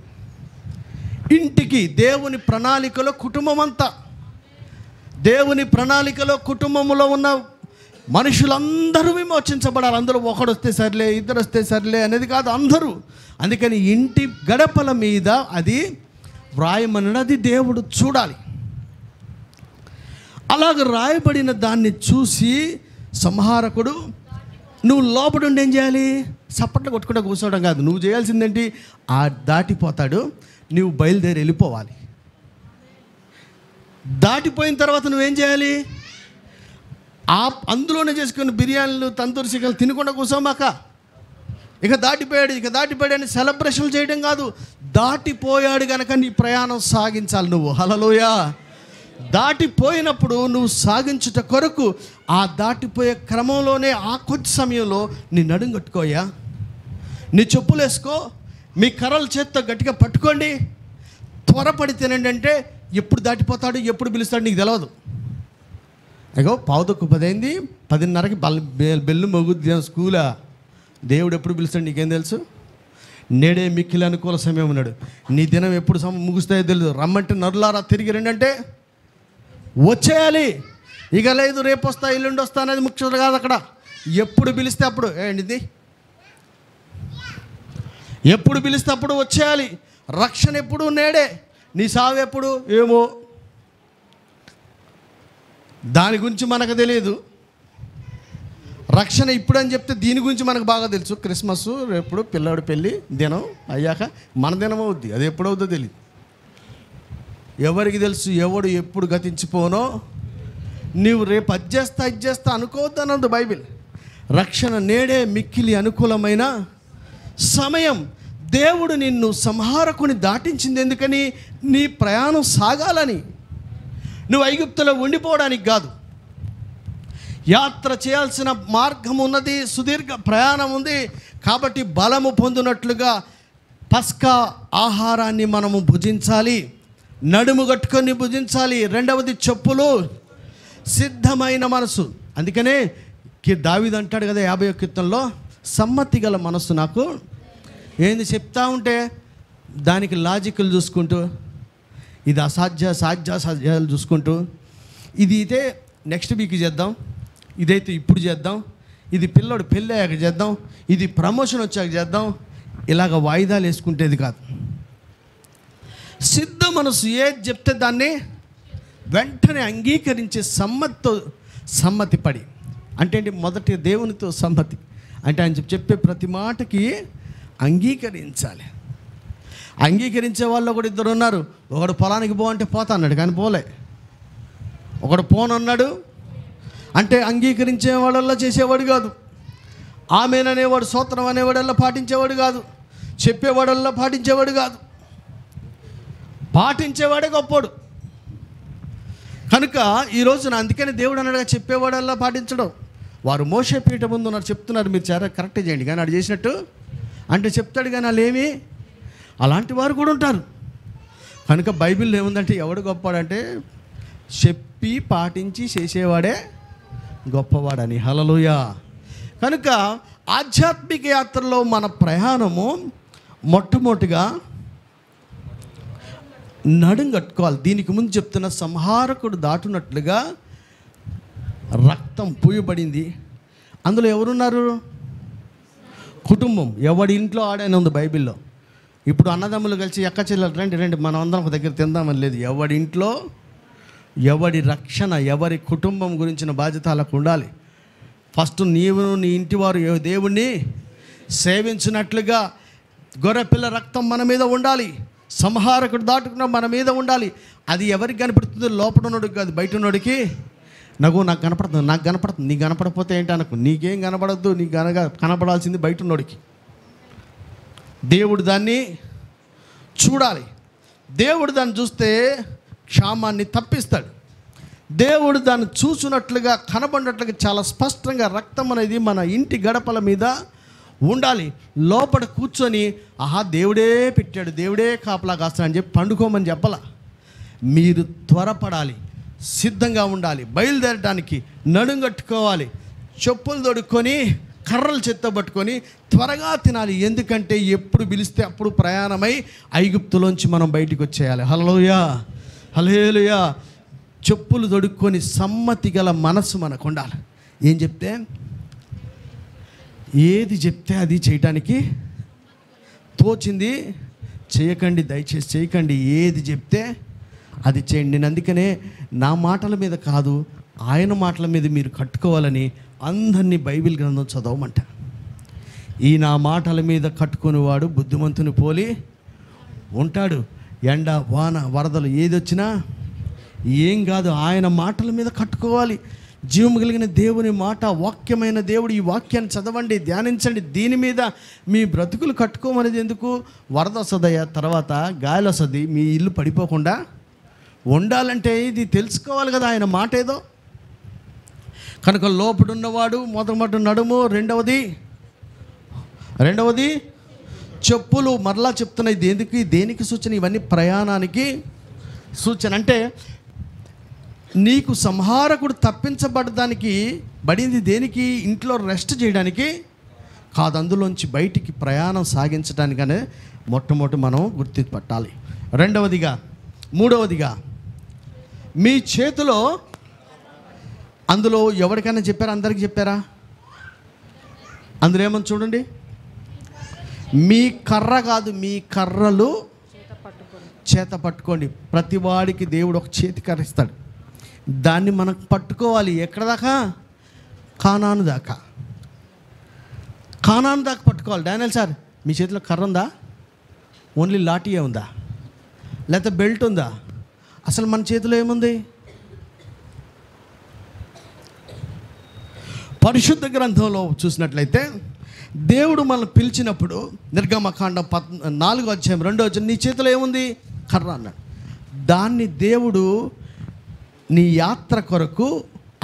ఇంటికి. దేవుని ప్రణాళికలో కుటుంబం అంతా, దేవుని ప్రణాళికలో కుటుంబంలో ఉన్న మనుషులందరూ విమోచించబడాలి. అందులో ఒకడు వస్తే సర్లే, ఇద్దరు వస్తే సర్లే అనేది కాదు, అందరూ. అందుకని ఇంటి గడపల మీద అది వ్రాయమన్నది దేవుడు చూడాలి. అలాగ రాయబడిన దాన్ని చూసి సంహారకుడు, నువ్వు లోపడుండి ఏం చేయాలి? చప్పట్లు కొట్టుకుంటూ కూర్చోవడం కాదు. నువ్వు చేయాల్సిందేంటి? దాటిపోతాడు, నువ్వు బయలుదేరి వెళ్ళిపోవాలి. దాటిపోయిన తర్వాత నువ్వేం చేయాలి? అందులోనే చేసుకుని బిర్యానీలు, తందూరి చికెన్లు తినకుండా కూర్చోమాక. ఇక దాటిపోయాడు అని సెలబ్రేషన్లు చేయడం కాదు. దాటిపోయాడు కనుక నీ ప్రయాణం సాగించాలి నువ్వు. హల్లెలూయా. దాటిపోయినప్పుడు నువ్వు సాగించుట కొరకు ఆ దాటిపోయే క్రమంలోనే ఆ కొద్ది సమయంలో నీ నడుం కట్టుకోయా, నీ చెప్పులు వేసుకో, మీ కర్రల చేత్తో గట్టిగా పట్టుకోండి. త్వరపడి తినండి. అంటే ఎప్పుడు దాటిపోతాడు, ఎప్పుడు పిలుస్తాడు నీకు తెలియదు. అగో 9:10 10:30కి బెల్లు మొగుద్ది స్కూలా. దేవుడు ఎప్పుడు పిలుస్తాడు నీకేం తెలుసు? నేడే మిక్కిలి అనుకూల సమయం ఉన్నాడు. నీ దినం ఎప్పుడు ముగుస్తాయో తెలియదు. రమ్మంటే నరులారా తిరిగి రండి అంటే వచ్చేయాలి. ఇక లేదు రేపు వస్తా, ఎల్లుండి వస్తా అనేది ముఖ్యం కాదు. అక్కడ ఎప్పుడు పిలిస్తే అప్పుడు ఏంటిది, ఎప్పుడు పిలిస్తే అప్పుడు వచ్చేయాలి. రక్షణ ఎప్పుడు నేడే, నీ సావు ఎప్పుడు ఏమో, దాని గురించి మనకు తెలియదు. రక్షణ ఇప్పుడు అని చెప్తే దీని గురించి మనకు బాగా తెలుసు. క్రిస్మస్ ఎప్పుడు, పిల్లాడు పెళ్ళి దినం అయ్యాక మన దినం అవుద్ది, అది ఎప్పుడవుద్దో తెలియదు. ఎవరికి తెలుసు ఎవడు ఎప్పుడు గతించిపోనో? నీవు రేపు ఇది చేస్తా అనుకోవద్దు అన్నది బైబిల్. రక్షణ నేడే మిక్కిలి అనుకూలమైన సమయం. దేవుడు నిన్ను సంహారకుని దాటించింది ఎందుకని? నీ ప్రయాణం సాగాలని. నువ్వు ఐగుప్తులో ఉండిపోవడానికి కాదు. యాత్ర చేయాల్సిన మార్గం ఉన్నది, సుదీర్ఘ ప్రయాణం ఉంది. కాబట్టి బలము పొందినట్లుగా పస్కా ఆహారాన్ని మనము భుజించాలి, నడుము కట్టుకొని భుజించాలి. రెండవది చెప్పులు, సిద్ధమైన మనసు. అందుకనే దావీదు అంటాడు కదా 50వ కీర్తనలో, సమ్మతి గల మనస్సు నాకు. ఏంది చెప్తా ఉంటే దానికి లాజికల్ చూసుకుంటూ, ఇది సాధ్యాలు చూసుకుంటూ, ఇది అయితే నెక్స్ట్ వీక్ చేద్దాం, ఇదైతే ఇప్పుడు చేద్దాం, ఇది పిల్లడు పెళ్ళి అయ్యాక చేద్దాం, ఇది ప్రమోషన్ వచ్చాక చేద్దాం, ఇలాగ వాయిదాలు వేసుకుంటేది కాదు. సిద్ధ మనసు ఏది చెప్తే దాన్ని వెంటనే అంగీకరించే సమ్మతి పడి. అంటే ఏంటి? మొదటి దేవునితో సమ్మతి అంటే ఆయన చెప్పే ప్రతి మాటకి అంగీకరించాలి. అంగీకరించే వాళ్ళు ఒకడు ఇద్దరు ఉన్నారు. ఒకడు పొలానికి పో అంటే పోతా అన్నాడు కానీ పోలే. ఒకడు పోనన్నాడు అంటే అంగీకరించే వాళ్ళల్లో చేసేవాడు కాదు. ఆమెననేవాడు, స్తోత్రం అనేవాడల్లా పాటించేవాడు కాదు. చెప్పేవాడల్లా పాటించేవాడు కాదు. పాటించేవాడే గొప్పోడు. కనుక ఈరోజు అందుకని దేవుడు అన్నాడుగా, చెప్పేవాడల్లా పాటించడం. వారు మోషే పీఠ ముందు ఉన్నారు, చెప్తున్నారు మీరు చాలా కరెక్ట్ చేయండి, కానీ వాడు చేసినట్టు అంటే చెప్తాడు కానీ వాళ్ళు ఏమీ అలాంటి వారు కూడా ఉంటారు. కనుక బైబిల్లో ఏముందంటే ఎవడు గొప్పవాడంటే చెప్పి పాటించి చేసేవాడే గొప్పవాడని. హల్లెలూయా. కనుక ఆధ్యాత్మిక యాత్రలో మన ప్రయాణము మొట్టమొదటిగా నడుం కట్టుకోవాలి. దీనికి ముందు చెప్తున్న సంహారకుడు దాటునట్లుగా రక్తం పూయబడింది. అందులో ఎవరున్నారు? కుటుంబం. ఎవడి ఇంట్లో ఆడైనా ఉంది బైబిల్లో. ఇప్పుడు అన్నదమ్ములు కలిసి ఎక్క చెల్లెలు రండి రండి మనం అందరం ఒక దగ్గర తిందామని లేదు. ఎవడి ఇంట్లో ఎవడి రక్షణ, ఎవరి కుటుంబం గురించిన బాధ్యత వాళ్ళకు ఉండాలి. ఫస్ట్ నీవు నీ ఇంటి వారు దేవుణ్ణి సేవించినట్లుగా గొర్రెపిల్ల రక్తం మన మీద ఉండాలి. సంహారకుడు దాటుకున్న మన మీద ఉండాలి. అది ఎవరికి కనపడుతుంది? లోపల ఉన్నోడికి కాదు, బయట ఉన్నోడికి. నాకు కనపడుతుంది, నాకు కనపడుతుంది, నీకు కనపడకపోతే ఏంటి అనకు. నీకేం కనపడద్దు, నీకు కనపడాల్సింది బయట ఉన్నోడికి. దేవుడు దాన్ని చూడాలి. దేవుడు దాన్ని చూస్తే క్షామాన్ని తప్పిస్తాడు. దేవుడు దాన్ని చూసినట్లుగా కనబడినట్లుగా చాలా స్పష్టంగా రక్తం అనేది మన ఇంటి గడపల మీద ఉండాలి. లోపల కూర్చొని ఆహా దేవుడే పెట్టాడు, దేవుడే కాపలా కాస్తాడు అని చెప్పి పండుకోమని చెప్పాల. మీరు త్వరపడాలి, సిద్ధంగా ఉండాలి. బయలుదేరడానికి నడుం కట్టుకోవాలి, చెప్పులు తొడుక్కొని కర్రలు చెత్తబట్టుకొని త్వరగా తినాలి. ఎందుకంటే ఎప్పుడు పిలిస్తే అప్పుడు ప్రయాణమై ఐగుప్తులోంచి మనం బయటికి వచ్చేయాలి. హల్లెలూయా, హల్లెలూయా. చెప్పులు తొడుక్కొని సమ్మతి గల మనసు మనకు ఉండాలి. ఏది చెప్తే అది చేయటానికి తోచింది చేయకండి, దయచేసి చేయకండి. ఏది చెప్తే అది చేయండి. నేను అందుకనే నా మాటల మీద కాదు, ఆయన మాటల మీద మీరు కట్టుకోవాలని అందరినీ బైబిల్ గ్రంథం చదవమంట. ఈ నా మాటల మీద కట్టుకునేవాడు బుద్ధిమంతుని పోలి ఉంటాడు. ఎండ వాన వరదలు ఏది వచ్చినా ఏం కాదు, ఆయన మాటల మీద కట్టుకోవాలి. జీవము కలిగిన దేవుని మాట, వాక్యమైన దేవుడు. ఈ వాక్యాన్ని చదవండి, ధ్యానించండి. దీని మీద మీ బ్రతుకులు కట్టుకోమనేది ఎందుకు? వరద వస్తుందయ్యా, తర్వాత గాలి వస్తుంది, మీ ఇల్లు పడిపోకుండా ఉండాలంటే ఇది తెలుసుకోవాలి కదా ఆయన మాట ఏదో. కనుక లోపడున్నవాడు మొదటి నడుము, రెండవది చెప్పులు. మరలా చెప్తున్నాయి దేనికి సూచన? ఇవన్నీ ప్రయాణానికి సూచన. అంటే నీకు సంహారకుడు తప్పించబడడానికి పడింది దేనికి? ఇంట్లో రెస్ట్ చేయడానికి కాదు, అందులోంచి బయటికి ప్రయాణం సాగించడానికనే మొట్టమొదటి మనం గుర్తుపట్టాలి. మూడవదిగా మీ చేతిలో, అందులో ఎవరికైనా చెప్పారా? అందరికీ చెప్పారా? అందులో ఏమని చూడండి, మీ కర్ర కాదు, మీ కర్రలు చేత పట్టుకోండి. ప్రతి వాడికి దేవుడు ఒక చేతి కర్ర ఇస్తాడు, దాన్ని మనం పట్టుకోవాలి. ఎక్కడ దాకా? కానాను దాకా పట్టుకోవాలి. డానియల్ సార్, మీ చేతిలో కర్ర ఉందా? ఓన్లీ లాఠీయే ఉందా? లేకపోతే బెల్ట్ ఉందా? అసలు మన చేతిలో ఏముంది? పరిశుద్ధ గ్రంథంలో చూసినట్లయితే దేవుడు మనల్ని పిలిచినప్పుడు నిర్గమకాండం 4:2 నీ చేతిలో ఏముంది? కర్ర అన్నాడు. దాన్ని దేవుడు నీ యాత్ర కొరకు,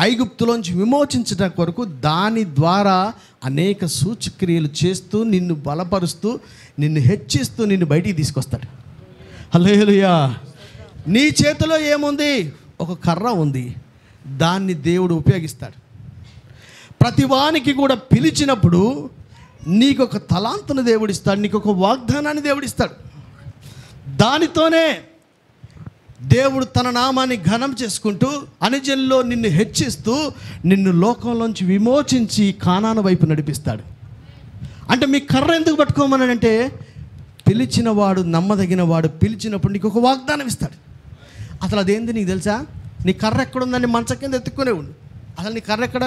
ఐగుప్తులోంచి విమోచించడం కొరకు దాని ద్వారా అనేక సూచక్రియలు చేస్తూ, నిన్ను బలపరుస్తూ, నిన్ను హెచ్చిస్తూ, నిన్ను బయటికి తీసుకొస్తాడు. హల్లెలూయా. నీ చేతిలో ఏముంది? ఒక కర్ర ఉంది, దాన్ని దేవుడు ఉపయోగిస్తాడు. ప్రతివానికి కూడా పిలిచినప్పుడు నీకు ఒక తలాంతును దేవుడిస్తాడు, నీకు ఒక వాగ్దానాన్ని దేవుడిస్తాడు. దానితోనే దేవుడు తన నామాన్ని ఘనం చేసుకుంటూ అనుజనుల్లో నిన్ను హెచ్చిస్తూ, నిన్ను లోకంలోంచి విమోచించి కానాను వైపు నడిపిస్తాడు. అంటే మీ కర్ర ఎందుకు పట్టుకోమన్నాడంటే, పిలిచిన వాడు నమ్మదగిన వాడు, పిలిచినప్పుడు నీకు ఒక వాగ్దానం ఇస్తాడు. అసలు అదేంది నీకు తెలుసా? నీ కర్ర ఎక్కడుందని మంచం కింద ఎత్తుక్కునే ఉండు. అసలు నీ కర్ర ఎక్కడ?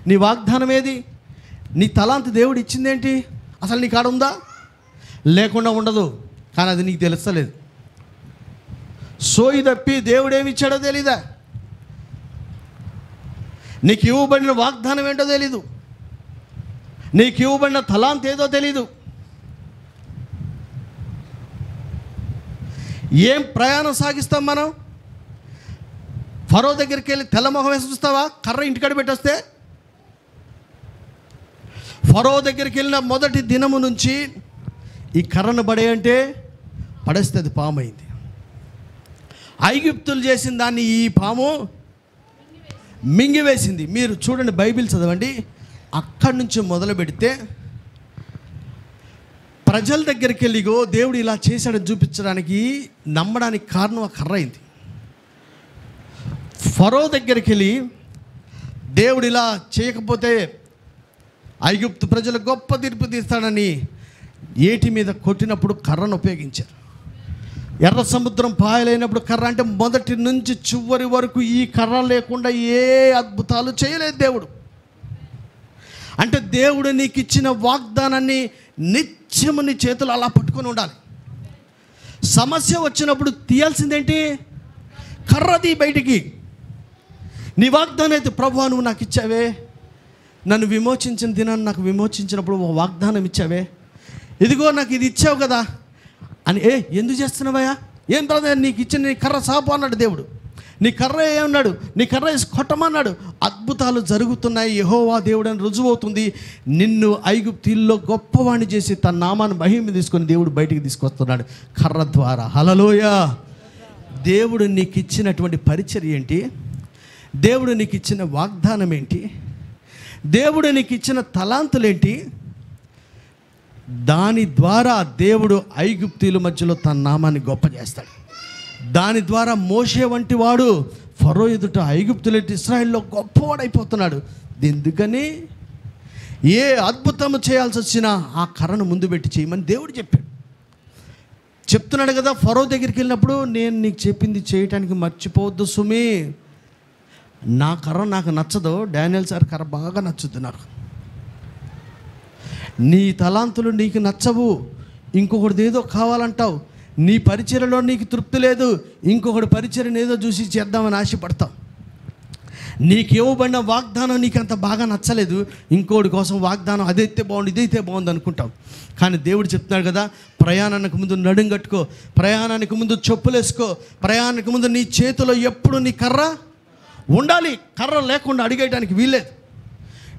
నీ వాగ్దానం ఏది? నీ తలాంతి దేవుడు ఇచ్చిందేంటి? అసలు నీ కాడ ఉందా? లేకుండా ఉండదు, కానీ అది నీకు తెలుస్తలేదు. సోయి తప్పి దేవుడేమి ఇచ్చాడో తెలీదా? నీకు ఇవ్వబడిన వాగ్దానం ఏంటో తెలీదు, నీకు ఇవ్వబడిన తలాంత్ ఏదో తెలీదు. ఏం ప్రయాణం సాగిస్తాం మనం? ఫరో దగ్గరికి వెళ్ళి తెల్లమొహం వేసి చూస్తావా? కర్ర ఇంటికాడ పెట్టొస్తే. ఫరో దగ్గరికి వెళ్ళిన మొదటి దినము నుంచి ఈ కర్రను పడేయంటే పడేస్తే అది పాము అయింది. ఐగుప్తులు చేసిన దాన్ని ఈ పాము మింగివేసింది. మీరు చూడండి, బైబిల్ చదవండి. అక్కడి నుంచి మొదలు పెడితే ప్రజల దగ్గరికి వెళ్ళిగో దేవుడు ఇలా చేశాడని చూపించడానికి నమ్మడానికి కారణం ఆ కర్ర అయింది. ఫరో దగ్గరికి వెళ్ళి దేవుడు ఇలా చేయకపోతే ఐగుప్తు ప్రజలు గొప్ప తీర్పు తీస్తాడని ఏటి మీద కొట్టినప్పుడు కర్రను ఉపయోగించారు. ఎర్ర సముద్రం పాయలైనప్పుడు కర్ర, అంటే మొదటి నుంచి చివరి వరకు ఈ కర్ర లేకుండా ఏ అద్భుతాలు చేయలేదు దేవుడు. అంటే దేవుడు నీకు ఇచ్చిన వాగ్దానాన్ని నిత్యము నీ చేతులు అలా పట్టుకొని ఉండాలి. సమస్య వచ్చినప్పుడు తీయాల్సిందేంటి? కర్రది బయటికి. నీ వాగ్దానం అయితే, ప్రభువా నువ్వు నాకు ఇచ్చావే, నన్ను విమోచించిన దినాన్ని నాకు విమోచించినప్పుడు వాగ్దానం ఇచ్చావే, ఇదిగో నాకు ఇది ఇచ్చావు కదా అని. ఎందుకు చేస్తున్నావయ్యా? ఏం బ్రదర్, నీకు ఇచ్చిన నీ కర్ర సాపు అన్నాడు దేవుడు. నీ కర్ర ఏమన్నాడు? నీ కర్ర వేసి కొట్టమన్నాడు. అద్భుతాలు జరుగుతున్నాయి. యెహోవా దేవుడు అని రుజువవుతుంది. నిన్ను ఐగుప్తుల్లో గొప్పవాణ్ణి చేసి తన నామాన్ని మహిమ తీసుకొని దేవుడు బయటికి తీసుకొస్తున్నాడు కర్ర ద్వారా. హల్లెలూయా. దేవుడు నీకు ఇచ్చినటువంటి పరిచర్య ఏంటి? దేవుడు నీకు ఇచ్చిన వాగ్దానం ఏంటి? దేవుడు నీకు ఇచ్చిన తలాంతులేంటి? దాని ద్వారా దేవుడు ఐగుప్తీయుల మధ్యలో తన నామాన్ని గొప్ప చేస్తాడు. దాని ద్వారా మోషే వంటి వాడు ఫరో ఎదుట ఐగుప్తులు ఇశ్రాయేల్లో గొప్పవాడైపోతున్నాడు. ఎందుకని? ఏ అద్భుతము చేయాల్సి వచ్చినా ఆ కర్రను ముందు పెట్టి చేయమని దేవుడు చెప్తున్నాడు కదా. ఫరో దగ్గరికి వెళ్ళినప్పుడు, నేను నీకు చెప్పింది చేయటానికి మర్చిపోవద్దు సుమి. నా కర్ర నాకు నచ్చదు, డానియల్ సార్ కర్ర బాగా నచ్చుద్ది నాకు. నీ తలాంతులు నీకు నచ్చవు, ఇంకొకటిది ఏదో కావాలంటావు. నీ పరిచర్యలో నీకు తృప్తి లేదు, ఇంకొకటి పరిచర్యను ఏదో చూసి చేద్దామని ఆశపడతావు. నీకు ఇవ్వబడిన వాగ్దానం నీకు అంత బాగా నచ్చలేదు, ఇంకోటి కోసం వాగ్దానం అదైతే బాగుంది ఇదైతే బాగుంది అనుకుంటావు. కానీ దేవుడు చెప్తున్నాడు కదా, ప్రయాణానికి ముందు నడుం కట్టుకో, ప్రయాణానికి ముందు చెప్పులేసుకో, ప్రయాణానికి ముందు నీ చేతిలో ఎప్పుడు నీ కర్ర ఉండాలి. కర్ర లేకుండా అడిగేయడానికి వీల్లేదు.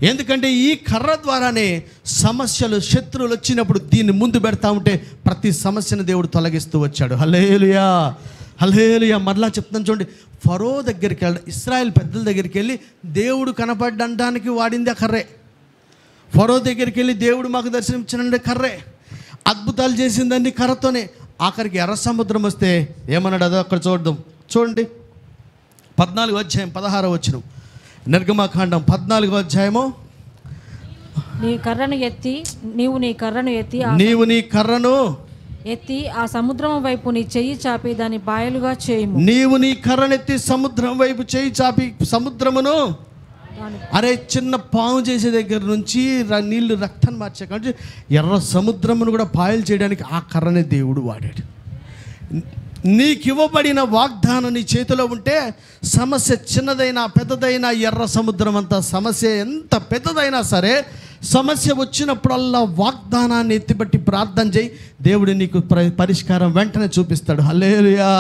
ఎందుకంటే ఈ కర్ర ద్వారానే సమస్యలు, శత్రువులు వచ్చినప్పుడు దీన్ని ముందు పెడతా ఉంటే ప్రతి సమస్యను దేవుడు తొలగిస్తూ వచ్చాడు. హల్లెలూయా, హల్లెలూయా. మరలా చెప్తాను చూడండి. ఫరో దగ్గరికి వెళ్ళి, ఇశ్రాయేల్ పెద్దల దగ్గరికి వెళ్ళి దేవుడు కనపడడానికి వాడింది ఆ కర్రే. ఫరో దగ్గరికి వెళ్ళి దేవుడు మాకు దర్శనం ఇచ్చినండి కర్రే. అద్భుతాలు చేసిందండి కర్రతోనే. ఆఖరికి ఎర్ర సముద్రం వస్తే ఏమన్నాడు? అదో అక్కడ చూద్దాం. చూడండి, 14వ అధ్యాయం 16వ వచనం, నిర్గమకాండం 14వ అధ్యాయము. నీవు నీ కర్రను ఎత్తి ఆ సముద్రం వైపు నీ చెయ్యి చాపి దాన్ని బాయలుగా చేయము. నీవు నీ కర్రనెత్తి సముద్రం వైపు చెయ్యి చాపి సముద్రమును, అరే చిన్న పాము చేసే దగ్గర నుంచి నీళ్లు రక్తాన్ని మార్చే కానీ ఎర్ర సముద్రమును కూడా పాయలు చేయడానికి ఆ కర్రనే దేవుడు వాడాడు. నీకు ఇవ్వబడిన వాగ్దానం నీ చేతిలో ఉంటే సమస్య చిన్నదైనా పెద్దదైనా, ఎర్ర సముద్రం అంతా సమస్య ఎంత పెద్దదైనా సరే, సమస్య వచ్చినప్పుడల్లా వాగ్దానాన్ని ఎత్తిపట్టి ప్రార్థన చేయి, దేవుడు నీకు పరిష్కారం వెంటనే చూపిస్తాడు. హల్లెలూయా.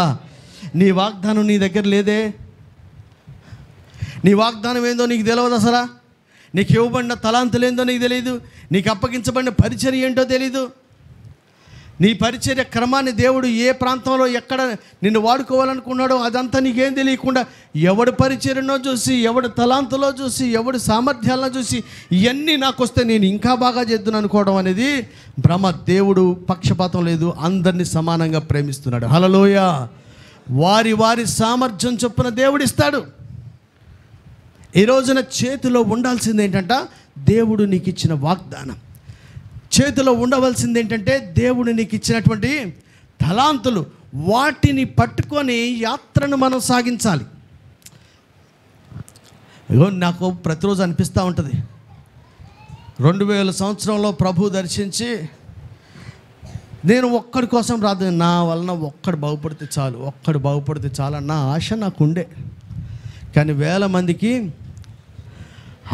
నీ వాగ్దానం నీ దగ్గర లేదే, నీ వాగ్దానం ఏందో నీకు తెలియదు అసలు. నీకు ఇవ్వబడిన తలాంతులు ఏందో నీకు తెలియదు, నీకు అప్పగించబడిన పరిచర్య ఏంటో తెలీదు. నీ పరిచర్య క్రమాన్ని దేవుడు ఏ ప్రాంతంలో ఎక్కడ నిన్ను వాడుకోవాలనుకున్నాడో అదంతా నీకేం తెలియకుండా ఎవడి పరిచర్యనో చూసి, ఎవడి తలాంతులో చూసి, ఎవడి సామర్థ్యాలను చూసి ఇవన్నీ నాకు వస్తే నేను ఇంకా బాగా చేద్దును అనుకోవడం అనేది భ్రమ. దేవుడు పక్షపాతం లేదు, అందరినీ సమానంగా ప్రేమిస్తున్నాడు. హల్లెలూయా. వారి వారి సామర్థ్యం చొప్పున దేవుడు ఇస్తాడు. ఈ రోజున చేతిలో ఉండాల్సింది ఏంటంట? దేవుడు నీకు ఇచ్చిన వాగ్దానం. చేతిలో ఉండవలసింది ఏంటంటే దేవుడు నీకు ఇచ్చినటువంటి తలాంతులు. వాటిని పట్టుకొని యాత్రను మనం సాగించాలి. నాకు ప్రతిరోజు అనిపిస్తూ ఉంటుంది, 2000 సంవత్సరంలో ప్రభు దర్శించి నేను ఒక్కడి కోసం రాదు, నా వలన ఒక్కడు బాగుపడితే చాలు అన్న ఆశ నాకు ఉండే. కానీ 1000 మందికి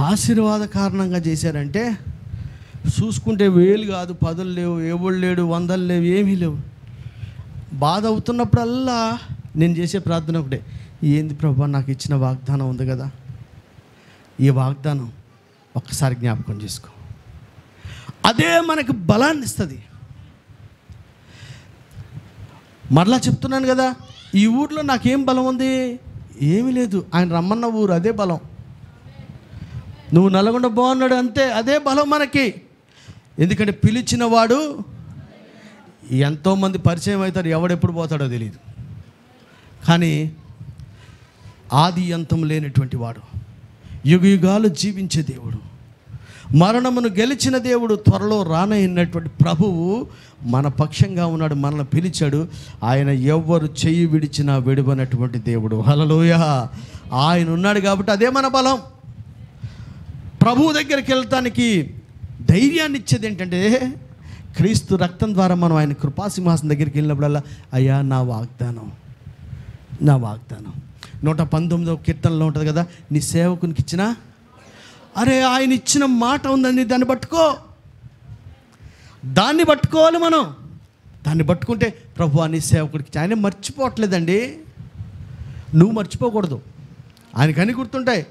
ఆశీర్వాద కారణంగా చేశారంటే చూసుకుంటే 1000 కాదు, 10 లేవు, ఎవడు లేడు, 100 లేవు, ఏమీ లేవు. బాధ అవుతున్నప్పుడల్లా నేను చేసే ప్రార్థన ఒకటే, ఏంది ప్రభా నాకు ఇచ్చిన వాగ్దానం ఉంది కదా, ఈ వాగ్దానం ఒక్కసారి జ్ఞాపకం చేసుకో. అదే మనకు బలాన్ని ఇస్తుంది. మరలా చెప్తున్నాను కదా, ఈ ఊర్లో నాకేం బలం ఉంది? ఏమీ లేదు. ఆయన రమ్మన్న ఊరు, అదే బలం. నువ్వు నల్గొండ బాగున్నాడు అంతే, అదే బలం మనకి. ఎందుకంటే పిలిచిన వాడు, ఎంతోమంది పరిచయం అవుతారు, ఎవడెప్పుడు పోతాడో తెలియదు. కానీ ఆది అంతం లేనటువంటి వాడు, యుగయుగాలు జీవించే దేవుడు, మరణమును గెలిచిన దేవుడు, త్వరలో రానైనటువంటి ప్రభువు మన పక్షంగా ఉన్నాడు, మనల్ని పిలిచాడు. ఆయన ఎవ్వరు చెయ్యి విడిచినా విడివనటువంటి దేవుడు. హల్లెలూయా. ఆయన ఉన్నాడు కాబట్టి అదే మన బలం. ప్రభువు దగ్గరికి వెళ్ళటానికి ధైర్యాన్ని ఇచ్చేది ఏంటంటే, క్రీస్తు రక్తం ద్వారా మనం ఆయన కృపాసింహాసనం దగ్గరికి వెళ్ళినప్పుడల్లా, అయ్యా నా వాగ్దానం, నా వాగ్దానం 119వ కీర్తనలో ఉంటుంది కదా, నీ సేవకునికి ఇచ్చిన, అరే ఆయన ఇచ్చిన మాట ఉందండి, దాన్ని పట్టుకో, దాన్ని పట్టుకోవాలి మనం. దాన్ని పట్టుకుంటే ప్రభు నీ సేవకుడికి, ఆయన మర్చిపోవట్లేదండి, నువ్వు మర్చిపోకూడదు, ఆయనకి అన్ని గుర్తుంటాయి.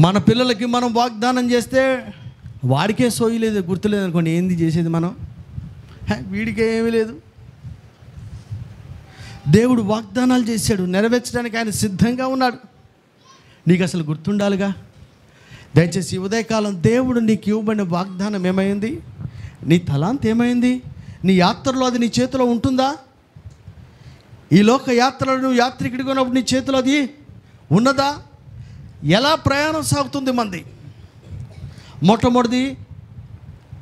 మన పిల్లలకి మనం వాగ్దానం చేస్తే వాడికే సోయలేదు, గుర్తులేదు అనుకోండి, ఏంది చేసేది మనం? వీడికే ఏమీ లేదు. దేవుడు వాగ్దానాలు చేశాడు, నెరవేర్చడానికి ఆయన సిద్ధంగా ఉన్నాడు. నీకు అసలు గుర్తుండాలిగా. దయచేసి ఉదయకాలం దేవుడు నీకు ఇవ్వబడిన వాగ్దానం ఏమైంది? నీ తలాంత్ ఏమైంది? నీ యాత్రలో అది నీ చేతిలో ఉంటుందా? ఈ లోక యాత్రలో నువ్వు యాత్రికుడిగా ఉన్నప్పుడు నీ చేతిలో అది ఉన్నదా? ఎలా ప్రయాణం సాగుతుంది మంది? మొట్టమొదటిది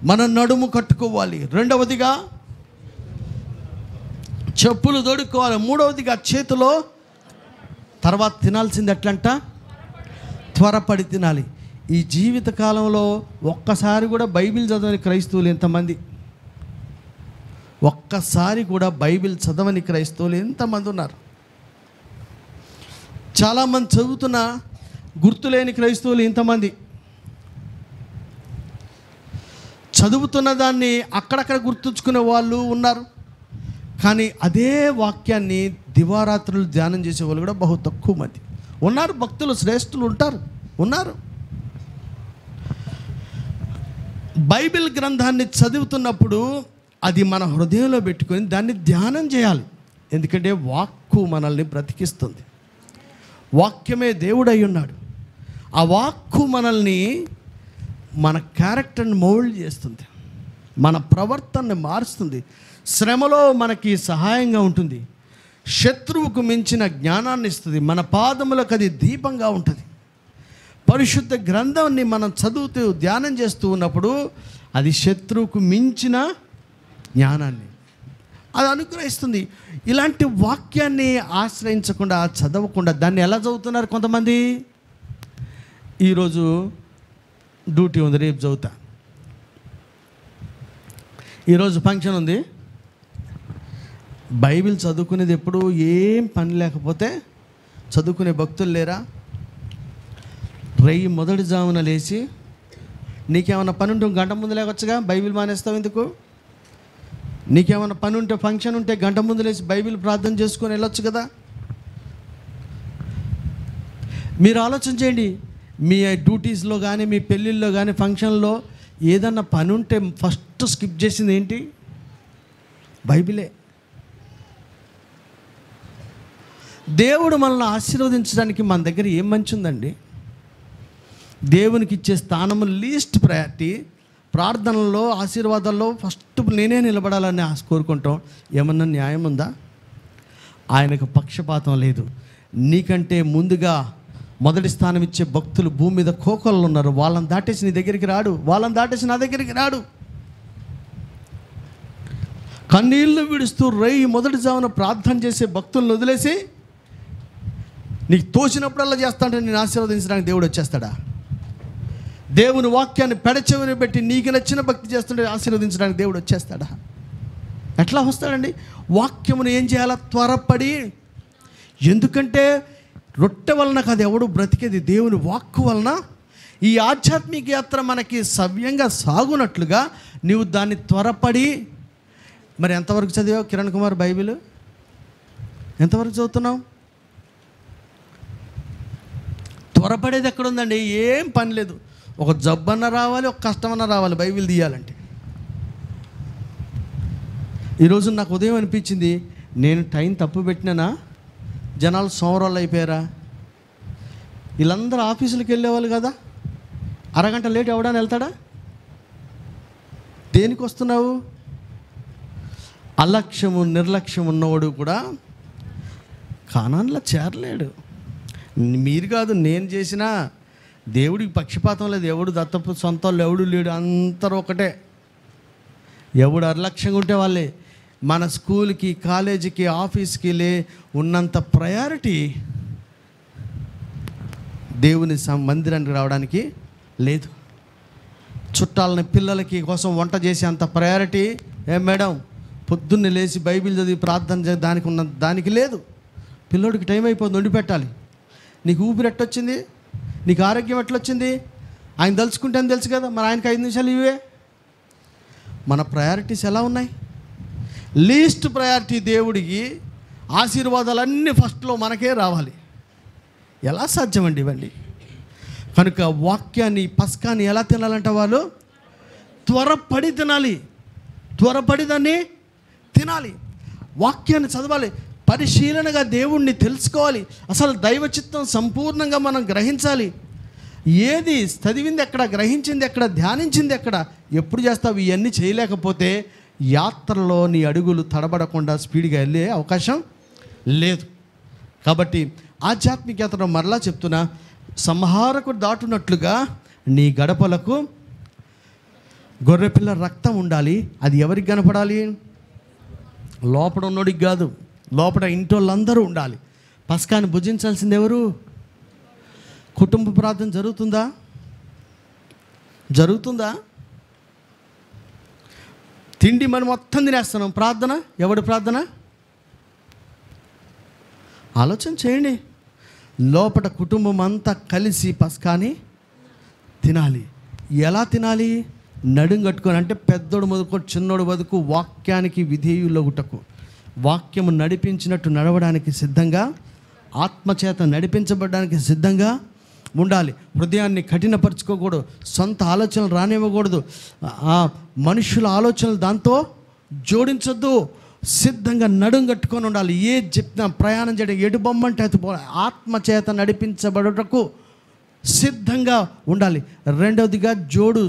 మన నడుము కట్టుకోవాలి, రెండవదిగా చెప్పులు తొడుక్కోవాలి, మూడవదిగా చేతిలో, తర్వాత తినాల్సింది ఎట్లంట? త్వరపడి తినాలి. ఈ జీవిత కాలంలో ఒక్కసారి కూడా బైబిల్ చదవని క్రైస్తవులు ఎంతమంది? ఒక్కసారి కూడా బైబిల్ చదవని క్రైస్తవులు ఎంతమంది ఉన్నారు? చాలామంది చదువుతున్న గుర్తులేని క్రైస్తవులు ఇంతమంది. చదువుతున్న దాన్ని అక్కడక్కడ గుర్తుంచుకునే వాళ్ళు ఉన్నారు, కానీ అదే వాక్యాన్ని దివారాత్రులు ధ్యానం చేసే వాళ్ళు కూడా బహు తక్కువ మంది ఉన్నారు. భక్తులు శ్రేష్ఠులు ఉన్నారు. బైబిల్ గ్రంథాన్ని చదువుతున్నప్పుడు అది మన హృదయంలో పెట్టుకొని దాన్ని ధ్యానం చేయాలి. ఎందుకంటే వాక్కు మనల్ని బ్రతికిస్తుంది. వాక్యమే దేవుడై ఉన్నాడు. ఆ వాక్కు మనల్ని, మన క్యారెక్టర్ని మౌల్డ్ చేస్తుంది, మన ప్రవర్తనని మారుస్తుంది, శ్రమలో మనకి సహాయంగా ఉంటుంది, శత్రువుకు మించిన జ్ఞానాన్ని ఇస్తుంది, మన పాదములకు అది దీపంగా ఉంటుంది. పరిశుద్ధ గ్రంథాన్ని మనం చదువుతూ ధ్యానం చేస్తూ ఉన్నప్పుడు అది శత్రువుకు మించిన జ్ఞానాన్ని అది అనుగ్రహిస్తుంది. ఇలాంటి వాక్యాన్ని ఆశ్రయించకుండా, చదవకుండా దాన్ని ఎలా చదువుతున్నారు కొంతమంది? ఈరోజు డ్యూటీ ఉంది, రేపు చదువుతా, ఈరోజు ఫంక్షన్ ఉంది, బైబిల్ చదువుకునేది ఎప్పుడు ఏం పని లేకపోతే చదువుకునే భక్తులు లేరా? రేయి మొదటి జామున లేచి, నీకేమైనా పని ఉంటే గంట ముందు లేకొచ్చుగా, బైబిల్ మానేస్తావు ఎందుకు? నీకేమైనా పని ఉంటే, ఫంక్షన్ ఉంటే గంట ముందు లేచి బైబిల్ ప్రార్థన చేసుకొని వెళ్ళొచ్చు కదా. మీరు ఆలోచన చేయండి, మీ డ్యూటీస్లో కానీ, మీ పెళ్ళిళ్ళలో కానీ, ఫంక్షన్లో ఏదన్నా పని ఉంటే ఫస్ట్ స్కిప్ చేసింది ఏంటి? బైబిలే. దేవుడు మనల్ని ఆశీర్వదించడానికి మన దగ్గర ఏం మంచి ఉందండి? దేవునికి ఇచ్చే స్థానము లీస్ట్ ప్రయారిటీ. ప్రార్థనలో, ఆశీర్వాదాల్లో ఫస్ట్ నేనే నిలబడాలని కోరుకుంటాం. ఏమన్నా న్యాయం ఉందా? ఆయనకు పక్షపాతం లేదు. నీకంటే ముందుగా మొదటి స్థానం ఇచ్చే భక్తులు భూమి మీద కోకొల్లు ఉన్నారు. వాళ్ళని దాటేసి నీ దగ్గరికి రాడు, వాళ్ళని దాటేసి నా దగ్గరికి రాడు. కన్నీళ్ళు విడుస్తూ రేయి మొదటి జామున ప్రార్థన చేసే భక్తులను వదిలేసి నీకు తోచినప్పుడల్లా చేస్తాంటే నేను ఆశీర్వదించడానికి దేవుడు వచ్చేస్తాడా? దేవుని వాక్యాన్ని పెడచెవిని పెట్టి నీకు నచ్చిన భక్తి చేస్తుంటే ఆశీర్వదించడానికి దేవుడు వచ్చేస్తాడా? ఎట్లా వస్తాడండి? వాక్యమును ఏం చేయాలా? త్వరపడి. ఎందుకంటే రొట్టె వలన కాదు ఎవడు బ్రతికేది, దేవుని వాక్కు వలన. ఈ ఆధ్యాత్మిక యాత్ర మనకి సవ్యంగా సాగునట్లుగా నీవు దాన్ని త్వరపడి. మరి ఎంతవరకు చదివావు కిరణ్ కుమార్ బైబిల్? ఎంతవరకు చదువుతున్నావు? త్వరపడేది ఎక్కడుందండి? ఏం పని లేదు. ఒక జబ్బన్న రావాలి, ఒక కష్టమన్నా రావాలి బైబిల్ తీయాలంటే. ఈరోజు నాకు ఉదయం అనిపించింది, నేను టైం తప్పు పెట్టినానా? జనాలు సోమవారాలు అయిపోయారా? వీళ్ళందరూ ఆఫీసులకు వెళ్ళేవాళ్ళు కదా, అరగంట లేట్ ఎవడని వెళ్తాడా? దేనికి వస్తున్నావు? అలక్ష్యము నిర్లక్ష్యం ఉన్నవాడు కూడా కానాన్లో చేరలేడు. మీరు కాదు, నేను చేసినా దేవుడికి పక్షపాతం లేదు. ఎవడు దత్తపు సొంత వాళ్ళు ఎవడు లేడు, అందరూ ఒకటే. ఎవడు అలక్ష్యంగా ఉంటే వాళ్ళే. మన స్కూల్కి, కాలేజీకి, ఆఫీస్కి ఉన్నంత ప్రయారిటీ దేవుని మందిరానికి రావడానికి లేదు. చుట్టాలని పిల్లలకి కోసం వంట చేసే అంత ప్రయారిటీ మేడం పొద్దున్నే లేచి బైబిల్ చదివి ప్రార్థన దానికి ఉన్న దానికి లేదు. పిల్లోడికి టైం అయిపోతుంది, వండి పెట్టాలి. నీకు ఊపిరి ఎట్టొచ్చింది, నీకు ఆరోగ్యం ఎట్లొచ్చింది? ఆయన తలుచుకుంటే అని తెలుసు కదా, మరి ఆయనకి 5 నిమిషాలు ఇవే. మన ప్రయారిటీస్ ఎలా ఉన్నాయి? లీస్ట్ ప్రయారిటీ దేవుడికి. ఆశీర్వాదాలన్నీ ఫస్ట్లో మనకే రావాలి. ఎలా సాధ్యమండి ఇవ్వండి? కనుక వాక్యాన్ని, పస్కాన్ని ఎలా తినాలంటే వాళ్ళు త్వరపడి తినాలి. త్వరపడి దాన్ని తినాలి. వాక్యాన్ని చదవాలి, పరిశీలనగా దేవుణ్ణి తెలుసుకోవాలి. అసలు దైవ చిత్తం సంపూర్ణంగా మనం గ్రహించాలి. ఏది చదివింది ఎక్కడ, గ్రహించింది ఎక్కడ, ధ్యానించింది ఎక్కడ, ఎప్పుడు చేస్తావు? ఇవన్నీ చేయలేకపోతే యాత్రలో నీ అడుగులు తడబడకుండా స్పీడ్గా వెళ్ళే అవకాశం లేదు. కాబట్టి ఆధ్యాత్మికతను మరలా చెప్తున్నా, సంహారకు దాటునట్లుగా నీ గడపలకు గొర్రెపిల్ల రక్తం ఉండాలి. అది ఎవరికి కనపడాలి? లోపల ఉన్నోడికి కాదు, లోపల ఇంటోళ్ళందరూ ఉండాలి. పస్కాన్ని భుజించాల్సింది ఎవరు? కుటుంబ ప్రార్థన జరుగుతుందా? జరుగుతుందా? తిండి మనం మొత్తం తినేస్తున్నాం, ప్రార్థన ఎవడి ప్రార్థన? ఆలోచన చేయండి. లోపల కుటుంబం అంతా కలిసి పస్కాని తినాలి. ఎలా తినాలి? నడుం కట్టుకొని, అంటే పెద్దోడు మొదలుకొని చిన్నోడు వరకు వాక్యానికి విధేయులగుటకు, వాక్యము నడిపించినట్టు నడవడానికి సిద్ధంగా, ఆత్మచేత నడిపించబడడానికి సిద్ధంగా ఉండాలి. హృదయాన్ని కఠినపరచుకోకూడదు, సొంత ఆలోచనలు రానివ్వకూడదు, మనుషుల ఆలోచనలు దాంతో జోడించొద్దు. సిద్ధంగా నడుం కట్టుకొని ఉండాలి. ఏ చెప్పినా ప్రయాణం చేయడం, ఎటు బొమ్మంటే అటు పోవాలి. ఆత్మచేత నడిపించబడుటకు సిద్ధంగా ఉండాలి. రెండవదిగా జోడు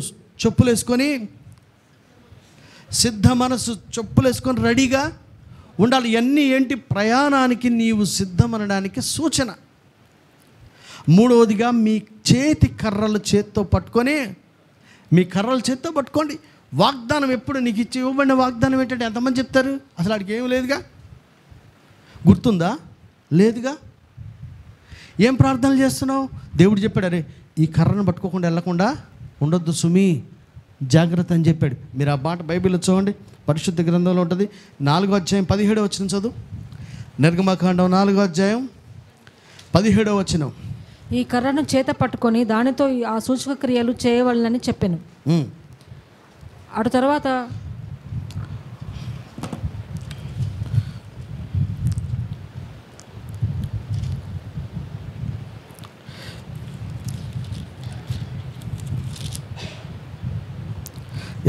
చెప్పులు వేసుకొని, సిద్ధ మనసు చెప్పులు వేసుకొని రెడీగా ఉండాలి. ఇవన్నీ ఏంటి? ప్రయాణానికి నీవు సిద్ధమనడానికి సూచన. మూడవదిగా మీ చేతి కర్రలు చేత్తో పట్టుకొని, మీ కర్రలు చేత్తో పట్టుకోండి. వాగ్దానం ఎప్పుడు నీకు ఇచ్చి ఇవ్వబడిన వాగ్దానం ఏంటంటే ఎంతమంది చెప్తారు? అసలు వాడికి ఏం లేదుగా. గుర్తుందా? లేదుగా. ఏం ప్రార్థనలు చేస్తున్నావు? దేవుడు చెప్పాడు, అరే ఈ కర్రను పట్టుకోకుండా వెళ్ళకుండా ఉండొద్దు సుమి, జాగ్రత్త అని చెప్పాడు. మీరు ఆ మాట బైబిల్లో చూడండి, పరిశుద్ధ గ్రంథంలో ఉంటుంది. 4వ అధ్యాయం 17వ వచనం చదువు. నిర్గమకాండం 4వ అధ్యాయం 17వ వచనం. ఈ కర్రను చేత పట్టుకొని దానితో ఆ సూచక క్రియలు చేయవలనని చెప్పాను. అటు తర్వాత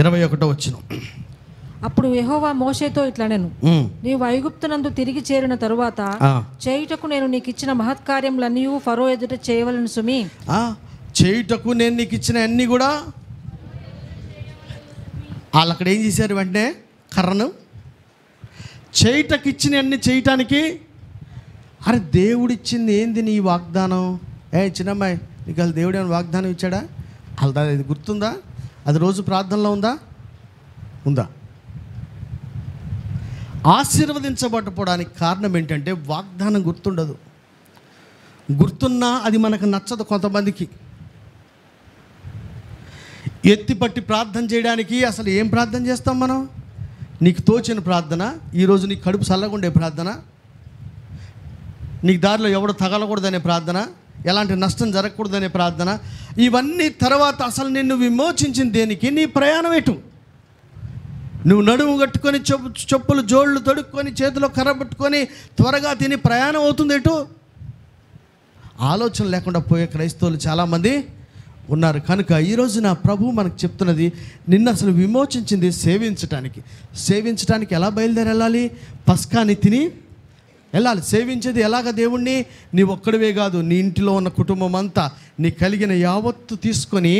ఇరవై 21వ వచనం. అప్పుడు యెహోవా మోషేతో ఇట్లనెను, నీవు ఐగుప్తునందు తిరిగి చేరిన తరువాత చేయుటకు నేను నీకు ఇచ్చిన మహత్కార్యములన్నీ ఫరో ఎదుట చేయవలను సుమి. చేయుటకు నేను నీకు ఇచ్చిన అన్నీ కూడా వాళ్ళు అక్కడ ఏం చేశారు? వెంటనే కర్రను చేయుటకు ఇచ్చిన అన్ని చేయటానికి. అరే దేవుడిచ్చింది ఏంది నీ వాగ్దానం? చిన్నమ్మాయి, నీకు అసలు దేవుడు ఏమైనా వాగ్దానం ఇచ్చాడా? అలా ఇది గుర్తుందా? అది రోజు ప్రార్థనలో ఉందా? ఉందా? ఆశీర్వదించబడపోవడానికి కారణం ఏంటంటే వాగ్దానం గుర్తుండదు. గుర్తున్నా అది మనకు నచ్చదు కొంతమందికి. ఎత్తిపట్టి ప్రార్థన చేయడానికి అసలు ఏం ప్రార్థన చేస్తాం మనం? నీకు తోచిన ప్రార్థన, ఈరోజు నీకు కడుపు చల్లగుండే ప్రార్థన, నీకు దారిలో ఎవడో తగలకూడదనే ప్రార్థన, ఎలాంటి నష్టం జరగకూడదనే ప్రార్థన. ఇవన్నీ తర్వాత అసలు నిన్ను విమోచించిన దేనికి? నీ ప్రయాణం ఎటు? నువ్వు నడుము కట్టుకొని చెప్పులు జోళ్ళు తొడుక్కొని చేతిలో కర్ర పట్టుకొని త్వరగా తిని ప్రయాణం అవుతుంది ఎటు? ఆలోచన లేకుండా పోయే క్రైస్తవులు చాలామంది ఉన్నారు. కనుక ఈరోజు ప్రభు మనకు చెప్తున్నది, నిన్ను అసలు విమోచించింది సేవించడానికి ఎలా బయలుదేరి వెళ్ళాలి? పస్కాని తిని వెళ్ళాలి. సేవించేది ఎలాగ దేవుణ్ణి? నీ ఒక్కడివే కాదు, నీ ఇంటిలో ఉన్న కుటుంబం అంతా నీ కలిగిన యావత్తు తీసుకొని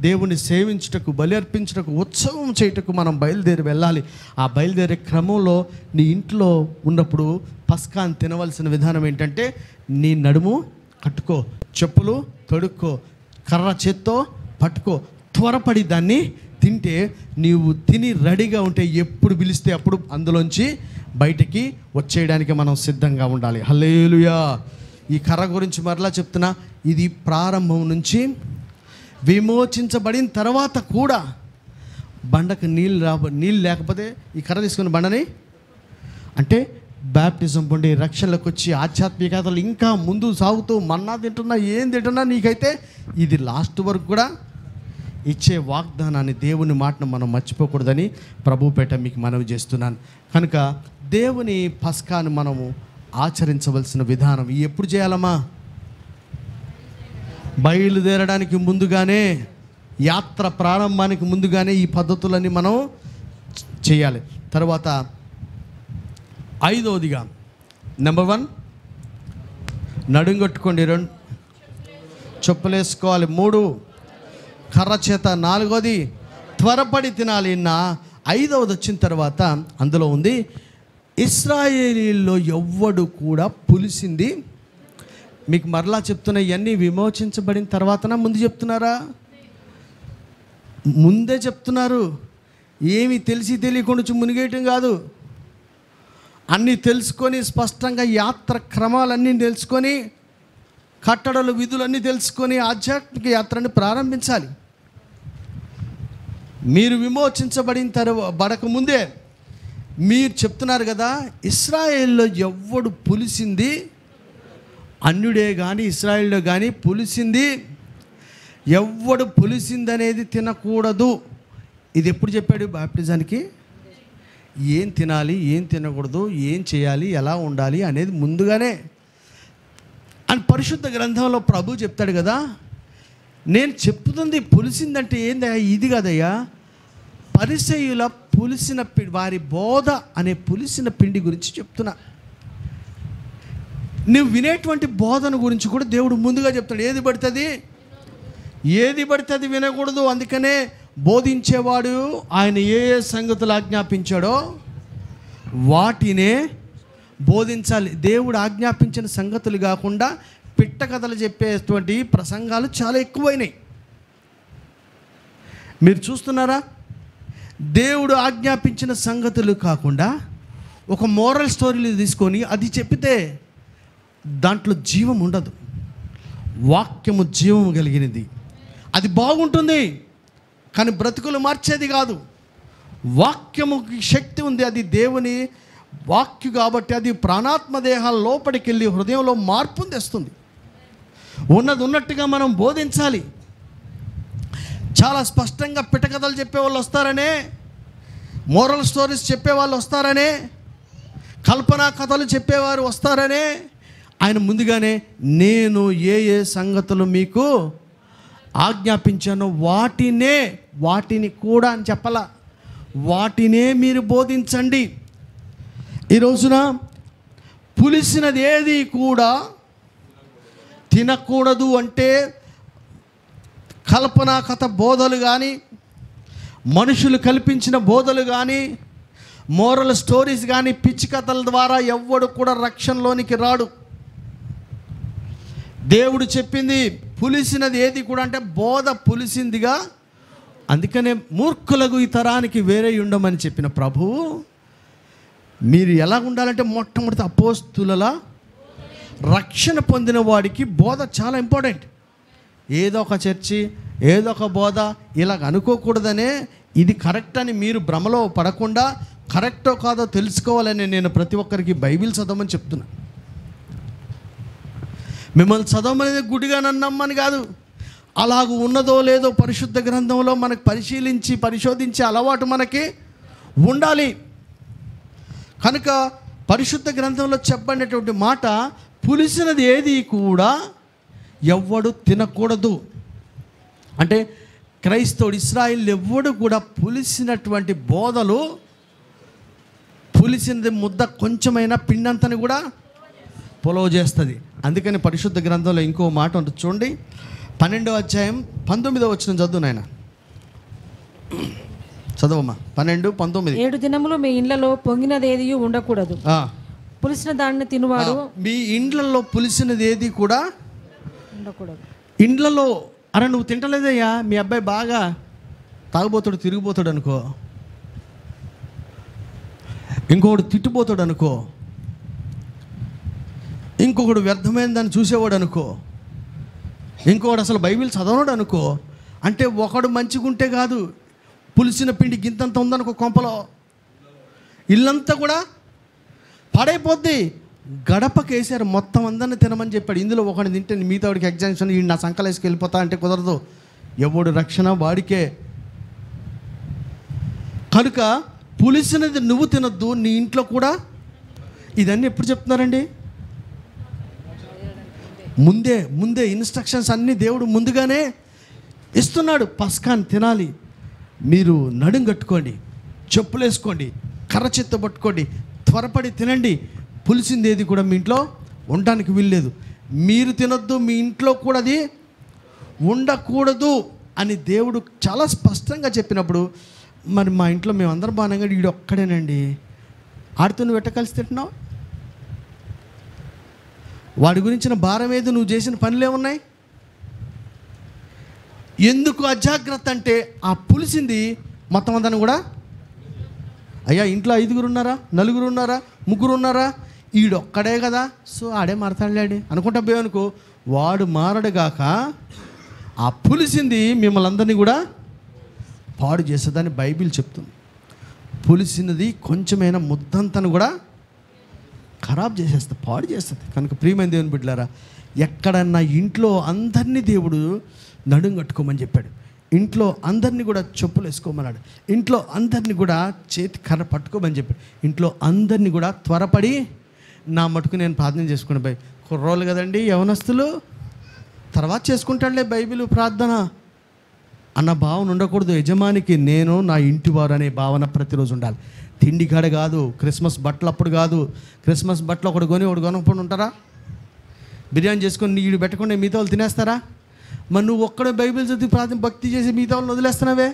దేవుణ్ణి సేవించుటకు, బలి అర్పించుటకు, ఉత్సవం చేయుటకు మనం బయలుదేరి వెళ్ళాలి. ఆ బయలుదేరే క్రమంలో నీ ఇంట్లో ఉన్నప్పుడు పస్కాని తినవలసిన విధానం ఏంటంటే, నీ నడుము కట్టుకో, చెప్పులు తొడుక్కో, కర్ర చేత్తో పట్టుకో, త్వరపడి దాన్ని తింటే నీవు తిని రెడీగా ఉంటే ఎప్పుడు పిలిస్తే అప్పుడు అందులోంచి బయటికి వచ్చేయడానికి మనం సిద్ధంగా ఉండాలి. హల్లెలూయా. ఈ కర్ర గురించి మరలా చెప్తున్నా, ఇది ప్రారంభం నుంచి విమోచించబడిన తర్వాత కూడా బండకు నీళ్ళు లేకపోతే ఈ కర్ర తీసుకుని బండని అంటే బ్యాప్టిజం పొంది రక్షణలోకి వచ్చి ఆధ్యాత్మికతలు ఇంకా ముందు సాగుతూ మన్నా తింటున్నా ఏం తింటున్నా నీకైతే ఇది లాస్ట్ వరకు కూడా ఇచ్చే వాగ్దానాన్ని, దేవుని మాటను మనం మర్చిపోకూడదని ప్రభుపేట మీకు మనవి చేస్తున్నాను. కనుక దేవుని పస్కాను మనము ఆచరించవలసిన విధానం ఎప్పుడు చేయాలమ్మా? బయలుదేరడానికి ముందుగానే, యాత్ర ప్రారంభానికి ముందుగానే ఈ పద్ధతులన్నీ మనం చేయాలి. తర్వాత 5వదిగా నెంబర్ 1 నడుంగొట్టుకోండి, 2 చెప్పులేసుకోవాలి, 3 కర్ర చేత, 4వది త్వరపడి తినాలి. 5వది వచ్చిన తర్వాత అందులో ఉంది, ఇశ్రాయేలీల్లో ఎవ్వడు కూడా పులిసింది. మీకు మరలా చెప్తున్నా, ఇవన్నీ విమోచించబడిన తర్వాతనా ముందు చెప్తున్నారా? ముందే చెప్తున్నారు. ఏమి తెలిసి తెలియకుండా మునిగేయటం కాదు, అన్నీ తెలుసుకొని స్పష్టంగా యాత్ర క్రమాలన్నీ తెలుసుకొని, కట్టడలు విధులన్నీ తెలుసుకొని ఆధ్యాత్మిక యాత్రని ప్రారంభించాలి. మీరు విమోచించబడిన బడక ముందే మీరు చెప్తున్నారు కదా, ఇశ్రాయేల్లో ఎవ్వడు పులిసింది, అన్యుడే కానీ ఇశ్రాయేల్లో కానీ పులిసింది, ఎవ్వడు పులిసింది అనేది తినకూడదు. ఇది ఎప్పుడు చెప్పాడు? బాప్టిజానికి ఏం తినాలి, ఏం తినకూడదు, ఏం చేయాలి, ఎలా ఉండాలి అనేది ముందుగానే అని పరిశుద్ధ గ్రంథంలో ప్రభు చెప్తాడు కదా. నేను చెప్తుంది పులిసిందంటే ఏందయ్యా? ఇది కదయ్యా, పరిసయ్యుల పులిసిన వారి బోధ అనే పులిసిన పిండి గురించి చెప్తున్నా. నువ్వు వినేటువంటి బోధన గురించి కూడా దేవుడు ముందుగా చెప్తాడు. ఏది పడుతుంది వినకూడదు. అందుకనే బోధించేవాడు ఆయన ఏ సంగతులు ఆజ్ఞాపించాడో వాటినే బోధించాలి. దేవుడు ఆజ్ఞాపించిన సంగతులు కాకుండా పిట్ట కథలు చెప్పేటువంటి ప్రసంగాలు చాలా ఎక్కువైనాయి. మీరు చూస్తున్నారా? దేవుడు ఆజ్ఞాపించిన సంగతులు కాకుండా ఒక మోరల్ స్టోరీలు తీసుకొని అది చెప్పితే దాంట్లో జీవం ఉండదు. వాక్యము జీవము కలిగినది, అది బాగుంటుంది కానీ బ్రతుకులు మార్చేది కాదు. వాక్యముకి శక్తి ఉంది, అది దేవుని వాక్యు కాబట్టి అది ప్రాణాత్మ దేహాల లోపలికి వెళ్ళి హృదయంలో మార్పును తెస్తుంది. ఉన్నది ఉన్నట్టుగా మనం బోధించాలి. చాలా స్పష్టంగా పిటకథలు చెప్పేవాళ్ళు వస్తారనే, మోరల్ స్టోరీస్ చెప్పేవాళ్ళు వస్తారనే, కల్పనా కథలు చెప్పేవారు వస్తారనే ఆయన ముందుగానే నేను ఏ సంగతులు మీకు ఆజ్ఞాపించానో వాటిని కూడా అని చెప్పాల, వాటినే మీరు బోధించండి. ఈ రోజున పులిసినది ఏది కూడా తినకూడదు అంటే కల్పనా కథ బోధలు కానీ, మనుషులు కల్పించిన బోధలు కానీ, మోరల్ స్టోరీస్ కానీ, పిచ్చి కథల ద్వారా ఎవ్వడు కూడా రక్షణలోనికి రాడు. దేవుడు చెప్పింది పులిసినది ఏది కూడా అంటే బోధ పులిసిందిగా, అందుకనే మూర్ఖులకు ఈ తరానికి వేరే ఉండమని చెప్పిన ప్రభువు మీరు ఎలా ఉండాలంటే మొట్టమొదటి అపోస్తుల రక్షణ పొందిన వాడికి బోధ చాలా ఇంపార్టెంట్. ఏదో ఒక చర్చి, ఏదో ఒక బోధ ఇలాగ అనుకోకూడదనే, ఇది కరెక్ట్ అని మీరు భ్రమలో పడకుండా కరెక్టో కాదో తెలుసుకోవాలని నేను ప్రతి ఒక్కరికి బైబిల్ చదవమని చెప్తున్నా. మిమ్మల్ని చదవమనేది గుడిగా నమ్మని కాదు, అలాగ ఉన్నదో లేదో పరిశుద్ధ గ్రంథంలో మనకు పరిశోధించే అలవాటు మనకి ఉండాలి. కనుక పరిశుద్ధ గ్రంథంలో చెప్పబడినటువంటి మాట పులిసినది ఏది కూడా ఎవ్వడు తినకూడదు. అంటే క్రైస్తవుడు ఇశ్రాయేలు ఎవ్వడు కూడా పులిసినటువంటి బోధలు, పులిసినది ముద్ద కొంచెమైనా పిండంతని కూడా పొలవ చేస్తుంది. అందుకని పరిశుద్ధ గ్రంథంలో ఇంకో మాట ఉంటుంది చూడండి, 12వ అధ్యాయం 19వ వచనం చదువు నాయన. చదవమ్మా 12:19. 7 దినములు మీ ఇండ్లలో పొంగినది ఏది ఉండకూడదు, పులిసిన దానిని తినువాడు. మీ ఇండ్లలో పులిసినది ఏది కూడా ఉండకూడదు. ఇండ్లలో అరే నువ్వు తింటలేదయ్యా, మీ అబ్బాయి బాగా తాగుబోతాడు, తిరిగిపోతాడు అనుకో, ఇంకొకడు తిట్టిపోతాడు అనుకో, ఇంకొకడు వ్యర్థమైన దాన్ని చూసేవాడు అనుకో, ఇంకొకడు అసలు బైబిల్ చదవడు అనుకో, అంటే ఒకడు మంచిగుంటే కాదు, పులిసిన పిండి గింతంత ఉందనుకో కొంపలో, ఇల్లంతా కూడా పాడైపోద్ది. గడపకేసారు, మొత్తం అందరిని తినమని చెప్పాడు. ఇందులో ఒకటి తింటే మిగతా వాడికి ఎగ్జామ్షన్, ఈ నా సంకలేసుకు వెళ్ళిపోతా అంటే కుదరదు. ఎవడు రక్షణ వాడికే. కనుక పులిసినది నువ్వు తినొద్దు, నీ ఇంట్లో కూడా. ఇదన్నీ ఎప్పుడు చెప్తున్నారండి? ముందే ఇన్స్ట్రక్షన్స్ అన్నీ దేవుడు ముందుగానే ఇస్తున్నాడు. పస్కాని తినాలి, మీరు నడుం కట్టుకోండి, చెప్పులు వేసుకోండి, కర్ర చేత్తో పట్టుకోండి, త్వరపడి తినండి. పులిసింది ఏది కూడా మీ ఇంట్లో ఉండడానికి వీల్లేదు. మీరు తినొద్దు, మీ ఇంట్లో కూడా అది ఉండకూడదు అని దేవుడు చాలా స్పష్టంగా చెప్పినప్పుడు, మరి మా ఇంట్లో మేము అందరం బాగా వీడు ఒక్కడేనండి, ఆడితో నువ్వు ఎట్ట కలిసి తింటున్నావు? వాడి గురించిన భారం ఏది, నువ్వు చేసిన పనులు ఏమున్నాయి? ఎందుకు అజాగ్రత్త అంటే ఆ పులిసింది మొత్తం అందరిని కూడా, అయ్యా ఇంట్లో 5గురు ఉన్నారా, 4గురు ఉన్నారా, 3గురు ఉన్నారా, ఈడొక్కడే కదా, సో ఆడే మారతాడులేడి అనుకుంటా పోయానుకో, వాడు మారడుగాక ఆ పులిసింది మిమ్మల్ని అందరినీ కూడా పాడు చేస్తుందని బైబిల్ చెప్తుంది. పులిసినది కొంచెమైనా ముద్దంతను కూడా ఖరాబ్ చేసేస్తుంది, పాడు చేస్తుంది. కనుక ప్రియమైన దేవుని బిడ్డలారా, ఎక్కడన్నా ఇంట్లో అందరినీ దేవుడు నడుం కట్టుకోమని చెప్పాడు, ఇంట్లో అందరినీ కూడా చెప్పులు వేసుకోమన్నాడు, ఇంట్లో అందరినీ కూడా చేతి కర్ర పట్టుకోమని చెప్పాడు, ఇంట్లో అందరినీ కూడా త్వరపడి నా మటుకు నేను ప్రార్థన చేసుకునే భయ్ కుర్రోళ్ళు కదండి, యవనస్తులు తర్వాత చేసుకుంటాడులే బైబిల్ ప్రార్థన అన్న భావన ఉండకూడదు. యజమానికి నేను నా ఇంటి వారు అనే భావన ప్రతిరోజు ఉండాలి. తిండి కాడ కాదు, క్రిస్మస్ బట్టలు అప్పుడు కాదు. క్రిస్మస్ బట్టలు ఒకటి కొనకపోయి ఉంటారా? బిర్యానీ చేసుకొని నీడు పెట్టకుండా మిగతా వాళ్ళు తినేస్తారా? మరి నువ్వు ఒక్కడే బైబిల్ చదివి ప్రార్థన భక్తి చేసి మిగతా వాళ్ళని వదిలేస్తున్నావే,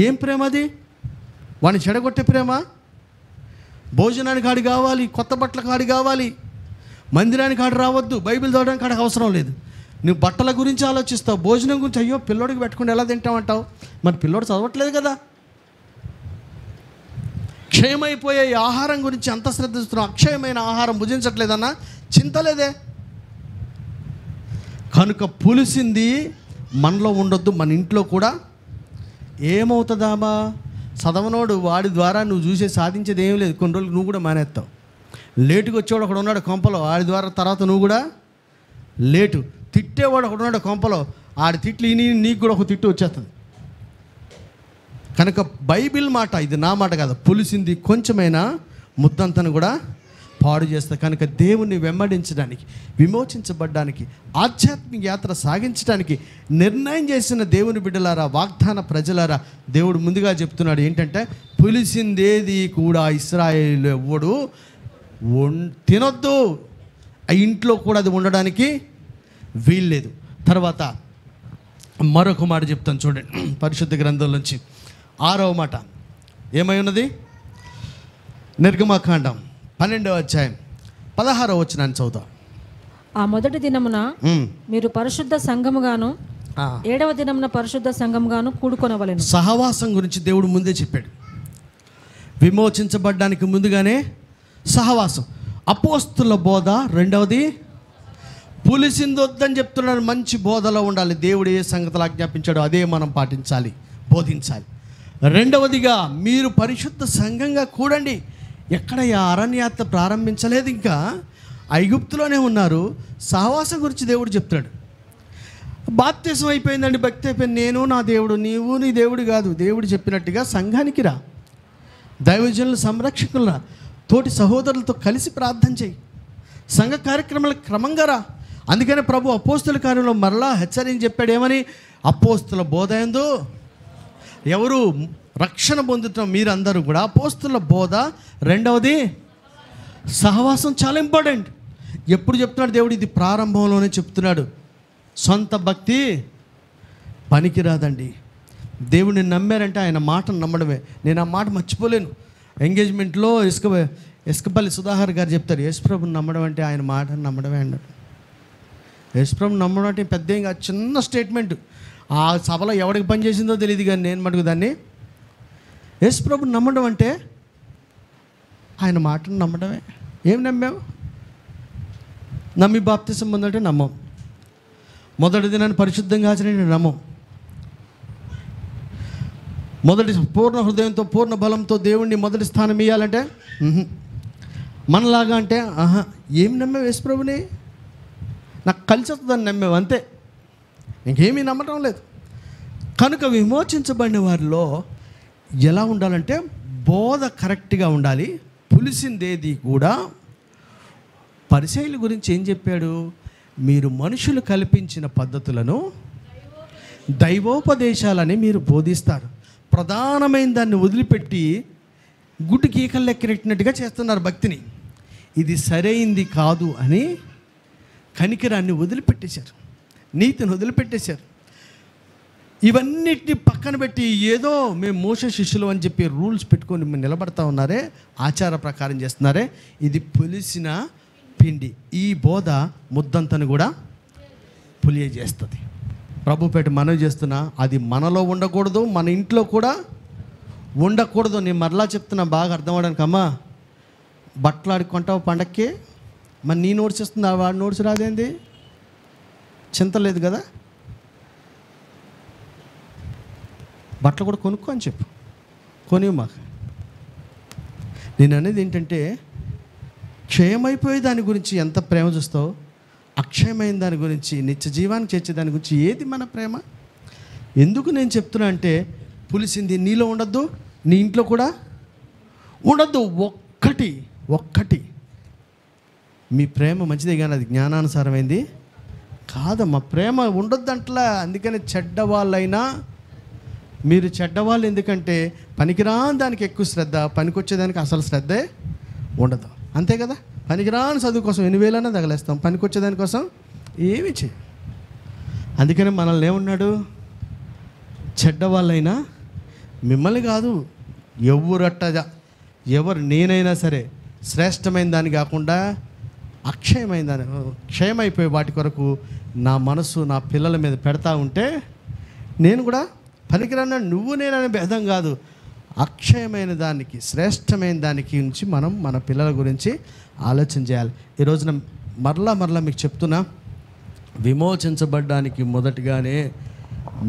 ఏం ప్రేమ అది? వాడిని చెడగొట్టే ప్రేమ? భోజనానికి ఆడి కావాలి, కొత్త బట్టలకు ఆడి కావాలి, మందిరానికి ఆడి రావద్దు, బైబిల్ చదవడానికి ఆడికి అవసరం లేదు. నువ్వు బట్టల గురించి ఆలోచిస్తావు, భోజనం గురించి అయ్యో పిల్లోడికి పెట్టుకుని ఎలా తింటామంటావు. మరి పిల్లోడు చదవట్లేదు కదా. క్షయమైపోయే ఆహారం గురించి అంత శ్రద్ధిస్తున్నావు, అక్షయమైన ఆహారం భుజించట్లేదన్నా చింతలేదే. కనుక పులిసింది మనలో ఉండొద్దు, మన ఇంట్లో కూడా. ఏమవుతుందామా? చదవనోడు వాడి ద్వారా నువ్వు చూసే సాధించేది ఏం లేదు. కొన్ని రోజులు నువ్వు కూడా మానేస్తావు. లేటుగా వచ్చేవాడు ఒకడు ఉన్నాడు కొంపలో, వాడి ద్వారా తర్వాత నువ్వు కూడా లేటు. తిట్టేవాడు ఒకడు ఉన్నాడు కొంపలో, ఆడి తిట్లు ఇని నీకు కూడా ఒక తిట్టు వచ్చేస్తుంది. కనుక బైబిల్ మాట, ఇది నా మాట కాదు, పులిసింది కొంచెమైనా ముద్దంతను కూడా పాడు చేస్తుంది. కనుక దేవుణ్ణి వెంబడించడానికి, విమోచించబడ్డానికి, ఆధ్యాత్మిక యాత్ర సాగించడానికి నిర్ణయం చేసిన దేవుని బిడ్డలారా, వాగ్దాన ప్రజలారా, దేవుడు ముందుగా చెప్తున్నాడు ఏంటంటే, పులిసిందేది కూడా ఇశ్రాయేలు ఎవ్వడు తినొద్దు, ఆ ఇంట్లో కూడా అది ఉండడానికి వీల్లేదు. తర్వాత మరొక మాట చెప్తాను చూడండి, పరిశుద్ధ గ్రంథం నుంచి 6వ మాట ఏమై ఉన్నది? నిర్గమకాండం 12వ అధ్యాయం 16వ వచనాన్ని చదువుతాం. ఆ మొదటి దినమున మీరు పరిశుద్ధ సంఘముగాను, 7వ దినమున పరిశుద్ధ సంఘముగాను కూడుకొనవలెను. సహవాసం గురించి దేవుడు ముందే చెప్పాడు. విమోచించబడ్డానికి ముందుగానే సహవాసం. అపోస్తుల బోధ, రెండవది పులిసిందొద్దని చెప్తున్నాడు. మంచి బోధలో ఉండాలి. దేవుడు ఏ సంగతులు ఆజ్ఞాపించాడో అదే మనం పాటించాలి, బోధించాలి. రెండవదిగా మీరు పరిశుద్ధ సంఘంగా కూడండి. ఎక్కడ అరణ్యాత్ర ప్రారంభించలేదు, ఇంకా ఐగుప్తులోనే ఉన్నారు. సహవాసం గురించి దేవుడు చెప్తాడు. బాప్తిసం అయిపోయిందండి, భక్తి అయిపోయింది, నేను నా దేవుడు, నీవు నీ దేవుడు కాదు. దేవుడు చెప్పినట్టుగా సంఘానికి రా, దైవజనుల సంరక్షకులు రా, తోటి సహోదరులతో కలిసి ప్రార్థన చేయి, సంఘ కార్యక్రమాలకు క్రమంగా రా. అందుకనే ప్రభు అపోస్తుల కార్యంలో మరలా హెచ్చరించి చెప్పాడు, ఏమని? అపోస్తుల బోధ యందు ఎవరు రక్షణ పొందుతాం? మీరందరూ కూడా. అపోస్తుల బోధ, రెండవది సహవాసం. చాలా ఇంపార్టెంట్. ఎప్పుడు చెప్తున్నాడు దేవుడు? ఇది ప్రారంభంలోనే చెప్తున్నాడు. సొంత భక్తి పనికిరాదండి. దేవుడిని నమ్మారంటే ఆయన మాటను నమ్మడమే. నేను ఆ మాట మర్చిపోలేను. ఎంగేజ్మెంట్లో ఇసుకపల్లి సుధాకర్ గారు చెప్తారు, యేసుప్రభుని నమ్మడం అంటే ఆయన మాటను నమ్మడమే అన్నాడు. యేసుప్రభుని నమ్మడం అంటే పెద్ద ఏం కాదు, చిన్న స్టేట్మెంట్. ఆ సభలో ఎవరికి పని చేసిందో తెలియదు, కానీ నేను మటుకు దాన్ని యేసుప్రభుని నమ్మడం అంటే ఆయన మాటను నమ్మడమే. ఏం నమ్మావు? నమ్మి బాప్తిసం పొందంటే నమ్మం. మొదటి దినాన్ని పరిశుద్ధంగా ఆచరణ నమ్మం. మొదటి పూర్ణ హృదయంతో పూర్ణ బలంతో దేవుణ్ణి మొదటి స్థానం ఇవ్వాలంటే మనలాగా అంటే ఏం నమ్మావు? యేసుప్రభుని నాకు కలిసి వస్తుందని నమ్మావు, అంతే. ఇంకేమీ నమ్మటం లేదు. కనుక విమోచించబడిన వారిలో ఎలా ఉండాలంటే బోధ కరెక్ట్గా ఉండాలి. పులిసిందేది కూడా. పరిసయ్యుల గురించి ఏం చెప్పాడు? మీరు మనుషులు కల్పించిన పద్ధతులను, దైవోపదేశాలని మీరు బోధిస్తారు. ప్రధానమైన దాన్ని వదిలిపెట్టి గుడ్డు గీకలు లెక్కనట్టుగా చేస్తున్నారు భక్తిని. ఇది సరైంది కాదు అని కనికరాన్ని వదిలిపెట్టేశారు, నీతిని వదిలిపెట్టేశారు. ఇవన్నిటిని పక్కన పెట్టి ఏదో మేము మోషే శిష్యులు అని చెప్పి రూల్స్ పెట్టుకొని నిలబడతా ఉన్నారే, ఆచార ప్రకారం చేస్తున్నారే, ఇది పులిసిన పిండి. ఈ బోధ ముద్దంతను కూడా పులియ చేస్తుంది. ప్రభుపేట మనవి చేస్తున్నా, అది మనలో ఉండకూడదు, మన ఇంట్లో కూడా ఉండకూడదు. నేను మరలా చెప్తున్నా బాగా అర్థం అవడానికి. అమ్మా, బట్టలు ఆడుకుంటావు పండక్కి, మరి నీ నోట్స్ ఇస్తుంది, వాడు నోట్స్ రాదేంది? చింత లేదు కదా? బట్టలు కూడా కొనుక్కో అని చెప్పు, కొనివు మాకు. నేను అనేది ఏంటంటే, క్షయమైపోయే దాని గురించి ఎంత ప్రేమ చూస్తావు, అక్షయమైన దాని గురించి, నిత్య జీవానికి చేర్చే దాని గురించి ఏది మన ప్రేమ? ఎందుకు నేను చెప్తున్నా అంటే, పులిసింది నీలో ఉండద్దు, నీ ఇంట్లో కూడా ఉండద్దు. ఒక్కటి మీ ప్రేమ మంచిదే, కానీ అది జ్ఞానానుసారమైంది కాదమ్మా. ప్రేమ ఉండొద్దంట్లా. అందుకని చెడ్డవాళ్ళైనా మీరు చెడ్డవాళ్ళు. ఎందుకంటే పనికిరాని దానికి ఎక్కువ శ్రద్ధ, పనికొచ్చేదానికి అసలు శ్రద్ధే ఉండదు. అంతే కదా? పనికిరాని చదువు కోసం 8,000 తగలేస్తాం, పనికొచ్చేదానికోసం ఏమి చేయం. అందుకని మనల్ని ఏమన్నాడు? చెడ్డవాళ్ళైనా మిమ్మల్ని కాదు, ఎవరు నేనైనా సరే శ్రేష్టమైన దాన్ని కాకుండా అక్షయమైన దాని, క్షయమైపోయే వాటి కొరకు నా మనసు నా పిల్లల మీద పెడతా ఉంటే, నేను కూడా పనికిరాన్న నువ్వు నేననే భేదం కాదు, అక్షయమైన దానికి, శ్రేష్టమైన దానికి నుంచి మనం మన పిల్లల గురించి ఆలోచన చేయాలి. ఈ రోజున మరలా మీకు చెప్తున్నా, విమోచించబడ్డానికి మొదటిగానే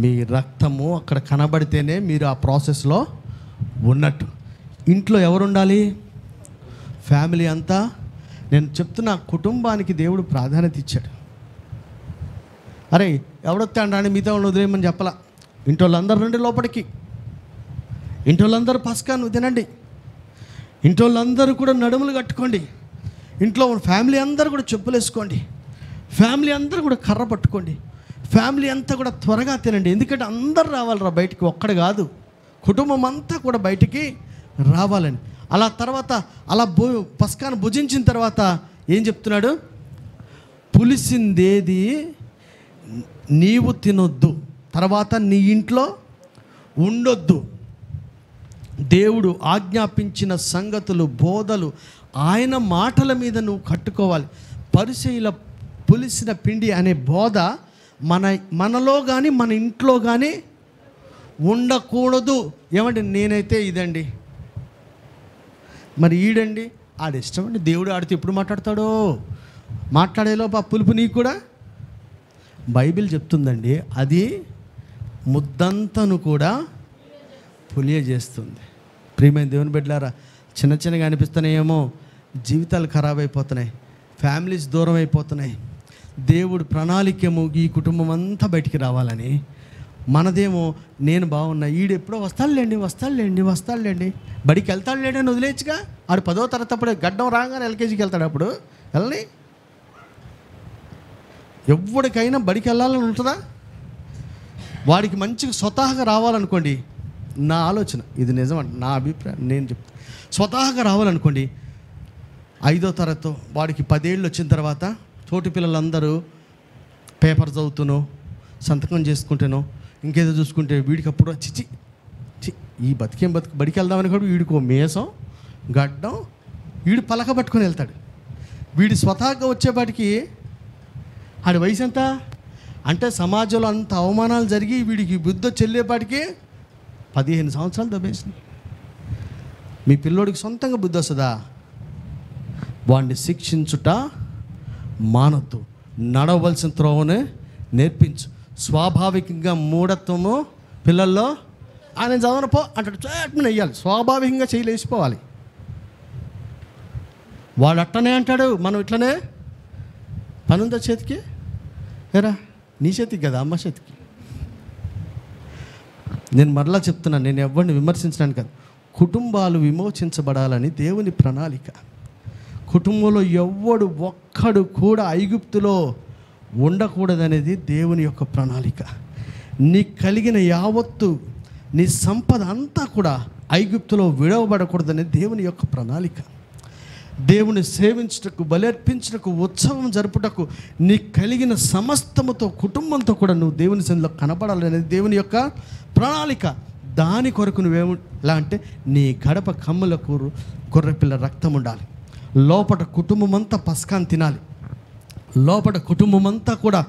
మీ రక్తము అక్కడ కనబడితేనే మీరు ఆ ప్రాసెస్లో ఉన్నట్టు. ఇంట్లో ఎవరు ఉండాలి? ఫ్యామిలీ అంతా. నేను చెప్తున్నా, కుటుంబానికి దేవుడు ప్రాధాన్యత ఇచ్చాడు. అరే ఎవడొస్తాడు రాని మిగతా వాళ్ళు వదిలేయమని చెప్పలా. ఇంటి వాళ్ళందరూ రండి లోపలికి, ఇంటి వాళ్ళందరూ పస్కాను తినండి, ఇంటి వాళ్ళందరూ కూడా నడుములు కట్టుకోండి, ఇంట్లో ఫ్యామిలీ అందరూ కూడా చెప్పులు వేసుకోండి, ఫ్యామిలీ అందరూ కూడా కర్ర పట్టుకోండి, ఫ్యామిలీ అంతా కూడా త్వరగా తినండి. ఎందుకంటే అందరూ రావాలిరా బయటికి, ఒక్కడు కాదు, కుటుంబం అంతా కూడా బయటికి రావాలని. అలా తర్వాత అలా పస్కాను భుజించిన తర్వాత ఏం చెప్తున్నాడు? పులిసిందేది నీవు తినొద్దు, తర్వాత నీ ఇంట్లో ఉండొద్దు. దేవుడు ఆజ్ఞాపించిన సంగతులు, బోధలు, ఆయన మాటల మీద నువ్వు కట్టుకోవాలి. పరిసయ్యుల పులిసిన పిండి అనే బోధ మనలో కానీ మన ఇంట్లో కానీ ఉండకూడదు. ఏమంటే నేనైతే ఇదండి, మరి ఈడండి ఆడిష్టం అండి. దేవుడు ఆడితే ఎప్పుడు మాట్లాడతాడో, మాట్లాడేలోపు ఆ పులుపు నీకు కూడా బైబిల్ చెప్తుందండి, అది ముద్దంతను కూడా పులియ చేస్తుంది. ప్రియమైన దేవుని బిడ్డలారా, చిన్నగా అనిపిస్తున్నాయేమో, జీవితాలు ఖరాబ్ అయిపోతున్నాయి, ఫ్యామిలీస్ దూరం అయిపోతున్నాయి. దేవుడు ప్రణాళికేమో ఈ కుటుంబం అంతా బయటికి రావాలని, మనదేమో నేను బాగున్నా, ఈడు ఎప్పుడో వస్తాడులేండి బడికి వెళ్తాడులేండి అని వదిలేచ్చుగా. ఆడు 10వ తరగతి అప్పుడే గడ్డం రాగానే LKGకి వెళ్తాడు, అప్పుడు వెళ్ళని ఎవరికైనా బడికి వెళ్ళాలని ఉంటుందా? వాడికి మంచిగా స్వతహాగా రావాలనుకోండి, నా ఆలోచన ఇది నిజమంట, నా అభిప్రాయం నేను చెప్తాను. స్వతహాగా రావాలనుకోండి, 5వ తరగతి వాడికి 10 ఏళ్ళు వచ్చిన తర్వాత తోటి పిల్లలందరూ పేపర్ చదువుతూనో సంతకం చేసుకుంటేనో ఇంకేదో చూసుకుంటే వీడికి అప్పుడు చిచి ఈ బతికేం బడికి వెళ్దామని కూడా వీడికి ఓ మేసం గడ్డం వీడు పలక పట్టుకొని వెళ్తాడు. వీడి స్వతహాగా వచ్చేపాటికి ఆడి వయసు ఎంత అంటే సమాజంలో అంత అవమానాలు జరిగి వీడికి బుద్ధి చెల్లేపాటికి 15 సంవత్సరాలు దబ్బేసింది. మీ పిల్లోడికి సొంతంగా బుద్ధి వస్తుందా? వాడిని శిక్షించుట మానొద్దు, నడవలసిన త్రోవనే నేర్పించు. స్వాభావికంగా మూఢత్వము పిల్లల్లో ఆయన చదవను పో అంటాడు, చేట్మని వెయ్యాలి, స్వాభావికంగా చేయలేసిపోవాలి. వాడు అట్టనే అంటాడు, మనం ఇట్లనే పని ఉందా చేతికి? ఏరా నీ చేతికి కదా, అమ్మ చేతికి. నేను మరలా చెప్తున్నాను, నేను ఎవరిని విమర్శించడానికి కాదు. కుటుంబాలు విమోచించబడాలని దేవుని ప్రణాళిక. కుటుంబంలో ఎవ్వడు ఒక్కడు కూడా ఐగుప్తులో ఉండకూడదనేది దేవుని యొక్క ప్రణాళిక. నీకు కలిగిన యావత్తు నీ సంపద అంతా కూడా ఐగుప్తులో విడవబడకూడదనేది దేవుని యొక్క ప్రణాళిక. దేవుని సేవించుటకు, బలర్పించుటకు, ఉత్సవం జరుపుటకు నీకు కలిగిన సమస్తముతో కుటుంబంతో కూడా నువ్వు దేవుని సన్నిధిలో కనపడాలనేది దేవుని యొక్క ప్రణాళిక. దాని కొరకు నువ్వేము ఎలా అంటే నీ గడప కమ్ములకు గొర్రెపిల్ల రక్తం ఉండాలి. లోపట కుటుంబం అంతా పస్కాన్ తినాలి. లోపట కుటుంబం అంతా కూడా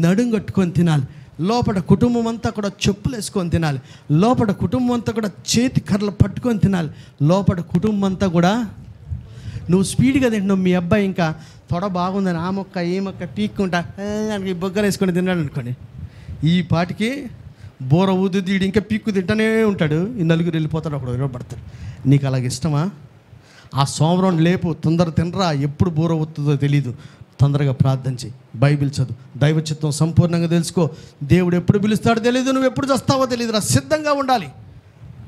నడుంగట్టుకొని తినాలి. లోపల కుటుంబం అంతా కూడా చెప్పులు వేసుకొని తినాలి. లోపల కుటుంబం అంతా కూడా చేతి కర్రలు పట్టుకొని తినాలి. లోపల కుటుంబం అంతా కూడా నువ్వు స్పీడ్గా తింటున్నావు, మీ అబ్బాయి ఇంకా తొడ బాగుందని ఆ మొక్క ఈ మొక్క పీక్కుంటా దానికి బొగ్గలు వేసుకొని తిన్నాడు అనుకోండి, ఈ పాటికి బోర ఊదుదీడు ఇంకా పీక్కు తింటానే ఉంటాడు. ఈ నలుగురు వెళ్ళిపోతాడు, అప్పుడు విరవబడతాడు. నీకు అలాగ ఇష్టమా? ఆ సోమరం లేపు, తొందర తినరా, ఎప్పుడు బోర ఊతుందో తెలీదు. తొందరగా ప్రార్థన చేయి, బైబిల్ చదువు, దైవ చిత్తం సంపూర్ణంగా తెలుసుకో. దేవుడు ఎప్పుడు పిలుస్తాడో తెలియదు, నువ్వు ఎప్పుడు చేస్తావో తెలియదు, రా సిద్ధంగా ఉండాలి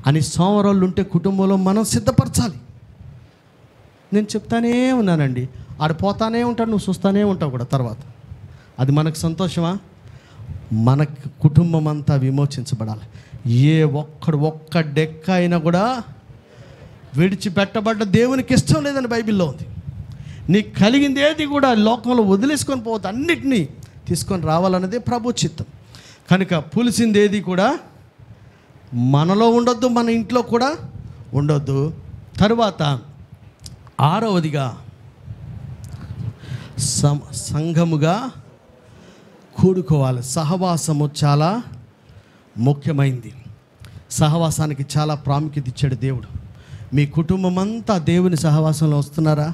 అని సోమవారాలు ఉంటే కుటుంబంలో మనం సిద్ధపరచాలి. నేను చెప్తానే ఉన్నానండి, ఆడిపోతానే ఉంటాడు, నువ్వు చూస్తానే ఉంటావు కూడా. తర్వాత అది మనకు సంతోషమా? మన కుటుంబం అంతా విమోచించబడాలి. ఏ ఒక్క డెక్క అయినా కూడా విడిచిపెట్టబడ్డ దేవునికి ఇష్టం లేదని బైబిల్లో ఉంది. నీకు కలిగింది ఏది కూడా లోకంలో వదిలేసుకొని పోవద్దు, అన్నిటినీ తీసుకొని రావాలన్నదే ప్రభు చిత్తం. కనుక పులిసింది ఏది కూడా మనలో ఉండొద్దు, మన ఇంట్లో కూడా ఉండొద్దు. తరువాత 6వదిగా సంఘముగా కూడుకోవాలి. సహవాసము చాలా ముఖ్యమైంది. సహవాసానికి చాలా ప్రాముఖ్యత ఇచ్చాడు దేవుడు. మీ కుటుంబం అంతా దేవుని సహవాసంలో వస్తున్నారా?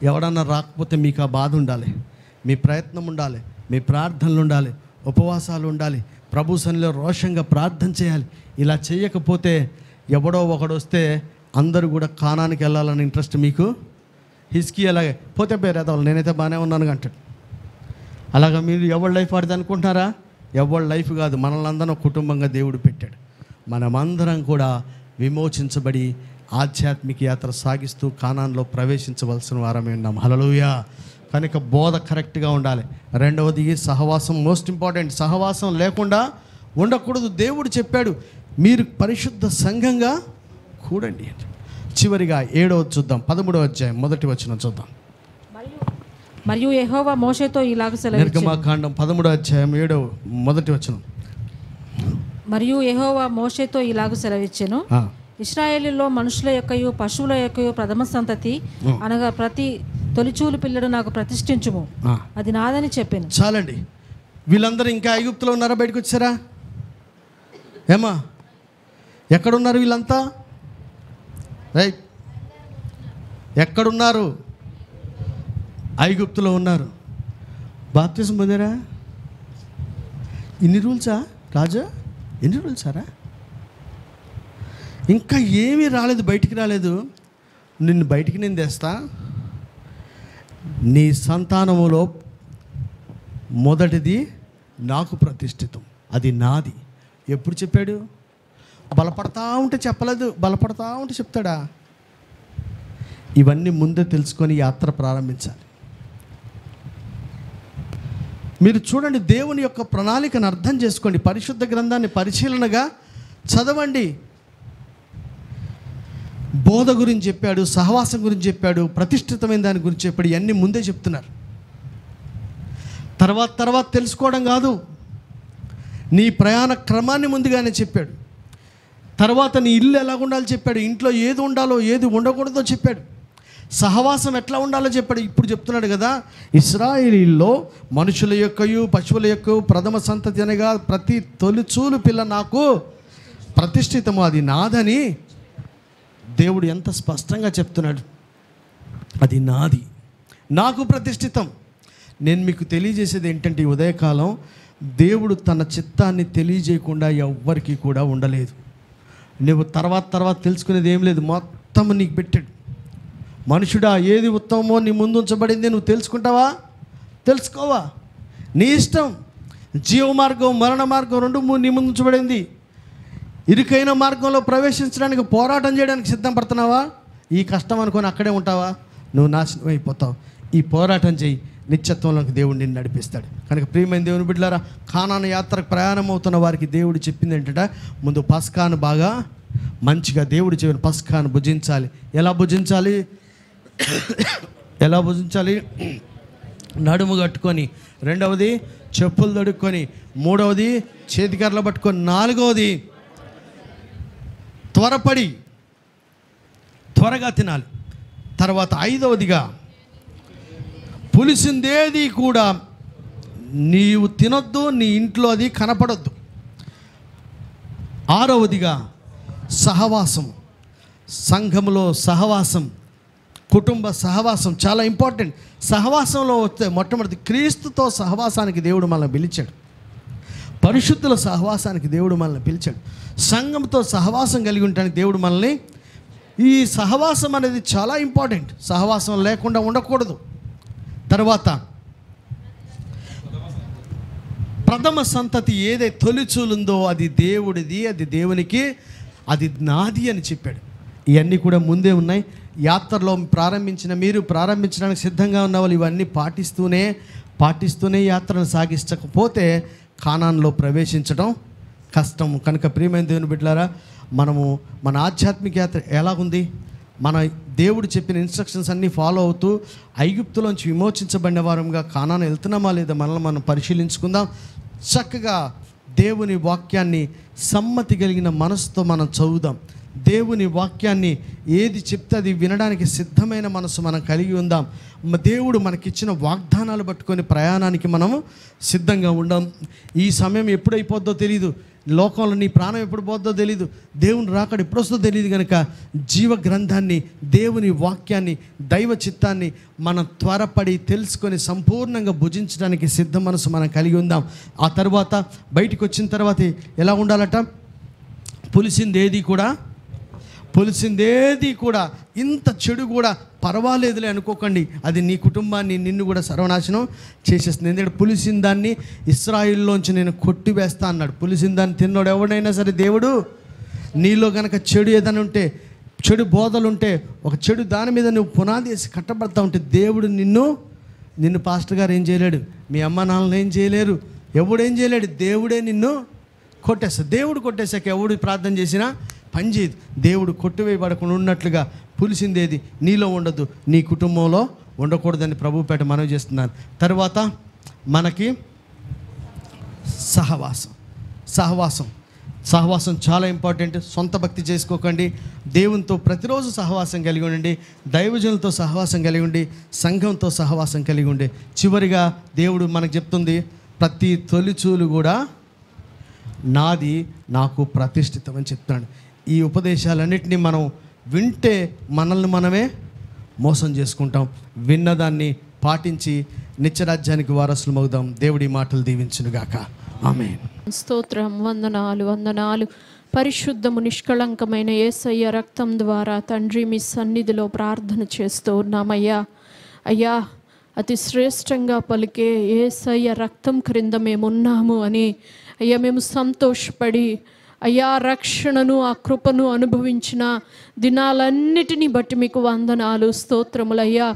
ఎవడన్నా రాకపోతే మీకు ఆ బాధ ఉండాలి, మీ ప్రయత్నం ఉండాలి, మీ ప్రార్థనలు ఉండాలి, ఉపవాసాలు ఉండాలి, ప్రభు సన్నిధిలో రోషంగా ప్రార్థన చేయాలి. ఇలా చేయకపోతే ఎవడో ఒకడు వస్తే అందరూ కూడా కానానికి వెళ్ళాలని ఇంట్రెస్ట్ మీకు హిస్కి అలాగే పోతే పేరేదాలు నేనైతే బాగానే ఉన్నాను అంటాడు. అలాగా మీరు ఎవరి లైఫ్ ఆడితే అనుకుంటున్నారా? ఎవరి లైఫ్ కాదు, మనల్ని అందరం కుటుంబంగా దేవుడు పెట్టాడు. మనమందరం కూడా విమోచించబడి ఆధ్యాత్మిక యాత్ర సాగిస్తూ కానాన్లో ప్రవేశించవలసిన వారమే ఉన్నాం. హల్లెలూయా. కనుక బోధ కరెక్ట్గా ఉండాలి. 2వది సహవాసం, మోస్ట్ ఇంపార్టెంట్. సహవాసం లేకుండా ఉండకూడదు. దేవుడు చెప్పాడు మీరు పరిశుద్ధ సంఘంగా కూడండి. చివరిగా 7వది చూద్దాం, 13వ అధ్యాయం 1వ వచనం చూద్దాం. మరియు యెహోవా మోషేతో ఇలాగ సెలవిచ్చెను. నిర్గమకాండం 13వ అధ్యాయం 1వ వచనం. మరియు యెహోవా మోషేతో ఇలాగ సెలవిచ్చెను, ఇశ్రాయేలులో మనుషుల యొక్కయు పశువుల యొక్కయు ప్రథమ సంతతి అనగా ప్రతి తొలిచూలు పిల్లడు నాకు ప్రతిష్ఠించుము, అది నాదని చెప్పాను. చాలండి. వీళ్ళందరూ ఇంకా ఐగుప్తులో ఉన్నారా? బయటకు వచ్చారా? ఏమా ఎక్కడున్నారు వీళ్ళంతా? రైట్, ఎక్కడున్నారు? ఐగుప్తులో ఉన్నారు. బాప్తిజం పొందారా? ఇన్ని రూల్సా రాజా? ఎన్ని రూల్సారా? ఇంకా ఏమీ రాలేదు, బయటికి రాలేదు. నిన్ను బయటికి నేను తెస్తా. నీ సంతానములో మొదటిది నాకు ప్రతిష్ఠితం, అది నాది. ఎప్పుడు చెప్పాడు? బలపడతా ఉంటే చెప్పలేదు, బలపడతా ఉంటే చెప్తాడా? ఇవన్నీ ముందే తెలుసుకొని యాత్ర ప్రారంభించాలి. మీరు చూడండి, దేవుని యొక్క ప్రణాళికను అర్థం చేసుకోండి, పరిశుద్ధ గ్రంథాన్ని పరిశీలనగా చదవండి. బోధ గురించి చెప్పాడు, సహవాసం గురించి చెప్పాడు, ప్రతిష్ఠితమైన దాని గురించి చెప్పాడు. ఇవన్నీ ముందే చెప్తున్నారు. తర్వాత తెలుసుకోవడం కాదు, నీ ప్రయాణ క్రమాన్ని ముందుగానే చెప్పాడు. తర్వాత నీ ఇల్లు ఎలా ఉండాలో చెప్పాడు, ఇంట్లో ఏది ఉండాలో ఏది ఉండకూడదో చెప్పాడు, సహవాసం ఎట్లా ఉండాలో చెప్పాడు. ఇప్పుడు చెప్తున్నాడు కదా, ఇశ్రాయేలీల్లో మనుషుల యొక్కయు పశువుల యొక్క ప్రథమ సంతతి అనగా ప్రతి తొలిచూలు పిల్ల నాకు ప్రతిష్ఠితము, అది నాదని దేవుడు ఎంత స్పష్టంగా చెప్తున్నాడు. అది నాది, నాకు ప్రతిష్ఠితం. నేను మీకు తెలియజేసేది ఏంటంటే, ఈ ఉదయకాలం దేవుడు తన చిత్తాన్ని తెలియజేయకుండా ఎవ్వరికి కూడా ఉండలేదు. నువ్వు తర్వాత తెలుసుకునేది ఏం లేదు, మొత్తం నీకు పెట్టాడు. మనుషుడా, ఏది ఉత్తమమో నీ ముందు ఉంచబడింది, నువ్వు తెలుసుకుంటావా తెలుసుకోవా నీ ఇష్టం. జీవ మార్గం మరణ మార్గం రెండు నీ ముందు ఉంచబడింది. ఇరుకైన మార్గంలో ప్రవేశించడానికి పోరాటం చేయడానికి సిద్ధం పడుతున్నావా? ఈ కష్టం అనుకొని అక్కడే ఉంటావా? నువ్వు నాశనం అయిపోతావు. ఈ పోరాటం చేయి, నిత్యత్వంలోకి దేవుడు నిన్ను నడిపిస్తాడు. కనుక ప్రియమైన దేవుని బిడ్డలారా, కానాను యాత్రకు ప్రయాణం అవుతున్న వారికి దేవుడు చెప్పింది ఏంటంటే, ముందు పస్కాను బాగా మంచిగా దేవుడు చెప్పిన పస్కాను భుజించాలి. ఎలా భుజించాలి? నడుము కట్టుకొని, రెండవది చెప్పులు తొడుక్కొని, మూడవది చేతికర్రలు పట్టుకొని, నాలుగవది త్వరగా తినాలి. తర్వాత ఐదవదిగా పులిసిందేది కూడా నీవు తినొద్దు, నీ ఇంట్లో అది కనపడొద్దు. ఆరవదిగా సహవాసం, సంఘంలో సహవాసం, కుటుంబ సహవాసం చాలా ఇంపార్టెంట్. సహవాసంలో వస్తే మొట్టమొదటి క్రీస్తుతో సహవాసానికి దేవుడు మనల్ని పిలిచాడు, పరిశుద్ధుల సహవాసానికి దేవుడు మనల్ని పిలిచాడు, సంఘంతో సహవాసం కలిగి ఉండడానికి దేవుడు మనల్ని. ఈ సహవాసం అనేది చాలా ఇంపార్టెంట్, సహవాసం లేకుండా ఉండకూడదు. తర్వాత ప్రథమ సంతతి ఏదైతే తొలిచూలుందో అది దేవుడిది, అది దేవునికి, అది నాది అని చెప్పాడు. ఇవన్నీ కూడా ముందే ఉన్నాయి. యాత్రలో మీరు ప్రారంభించడానికి సిద్ధంగా ఉన్న వాళ్ళు ఇవన్నీ పాటిస్తూనే యాత్రను సాగించకపోతే కానాన్లో ప్రవేశించడం కష్టం. కనుక ప్రియమైన దేవుని బిడ్డలారా, మన ఆధ్యాత్మిక యాత్ర ఎలాగుంది? మన దేవుడు చెప్పిన ఇన్స్ట్రక్షన్స్ అన్నీ ఫాలో అవుతూ ఐగుప్తులోంచి విమోచించబడిన వారంగా కానాను వెళ్తున్నామా లేదా మనల్ని మనం పరిశీలించుకుందాం. చక్కగా దేవుని వాక్యాన్ని సమ్మతి కలిగిన మనసుతో మనం చదువుదాం. దేవుని వాక్యాన్ని ఏది చెప్తే అది వినడానికి సిద్ధమైన మనసు మనం కలిగి ఉందాం. దేవుడు మనకిచ్చిన వాగ్దానాలు పట్టుకొని ప్రయాణానికి మనము సిద్ధంగా ఉందాం. ఈ సమయం ఎప్పుడైపోద్దో తెలియదు, లోకంలో నీ ప్రాణం ఎప్పుడు పోద్దో తెలియదు, దేవుని రాకడ ఎప్పుడు వస్తుందో తెలియదు. కనుక జీవ గ్రంథాన్ని, దేవుని వాక్యాన్ని, దైవ చిత్తాన్ని మనం త్వరపడి తెలుసుకొని సంపూర్ణంగా భుజించడానికి సిద్ధ మనసు మనం కలిగి ఉందాం. ఆ తర్వాత బయటికి వచ్చిన తర్వాత ఎలా ఉండాలట? పులిసిందేది కూడా ఇంత చెడు కూడా పర్వాలేదులే అనుకోకండి, అది నీ కుటుంబాన్ని, నిన్ను కూడా సర్వనాశనం చేసేస్తుంది. ఎందుకంటే పులిసిన దాన్ని ఇశ్రాయేలులోంచి నేను కొట్టివేస్తా అన్నాడు. పులిసిన దాన్ని తిన్నోడు ఎవడైనా సరే, దేవుడు నీలో కనుక చెడు ఏదైనా ఉంటే, చెడు బోధలుంటే, ఒక చెడు దాని మీద నువ్వు పునాది వేసి కట్టబడతా ఉంటే, దేవుడు నిన్ను పాస్టర్ గారు ఏం చేయలేడు, మీ అమ్మ నాన్నలు ఏం చేయలేరు, ఎవడేం చేయలేడు, దేవుడే నిన్ను కొట్టేస్తాడు. దేవుడు కొట్టేశాక ఎవడు ప్రార్థన చేసినా పని చేయదు. దేవుడు కొట్టివేయబడకుండా ఉన్నట్లుగా పులిసిందేది నీలో ఉండదు, నీ కుటుంబంలో ఉండకూడదని ప్రభుపేట మనవి చేస్తున్నాను. తర్వాత మనకి సహవాసం చాలా ఇంపార్టెంట్. సొంత భక్తి చేసుకోకండి, దేవునితో ప్రతిరోజు సహవాసం కలిగి ఉండండి, దైవజనులతో సహవాసం కలిగి ఉండి, సంఘంతో సహవాసం కలిగి ఉండి. చివరిగా దేవుడు మనకు చెప్తుంది, ప్రతి తొలిచూలు కూడా నాది, నాకు ప్రతిష్ఠితం అని చెప్తున్నాడు. ఈ ఉపదేశాలన్నింటినీ మనం వింటే మనల్ని మనమే మోసం చేసుకుంటాం. విన్నదాన్ని పాటించి నిత్యరాజ్యానికి వారసులమవుదాం. దేవుడి మాటలు దీవించునుగాక. ఆమేన్. స్తోత్రం. వందనాలు. పరిశుద్ధము నిష్కళంకమైన యేసయ్య రక్తం ద్వారా తండ్రి మీ సన్నిధిలో ప్రార్థన చేస్తూ ఉన్నామయ్యా. అయ్యా, అతి శ్రేష్టంగా పలికే యేసయ్య రక్తం క్రింద మేమున్నాము అని అయ్యా మేము సంతోషపడి అయ్యా రక్షణను, ఆ కృపను అనుభవించిన దినాలన్నిటినీ బట్టి మీకు వందనాలు, స్తోత్రములయ్యా.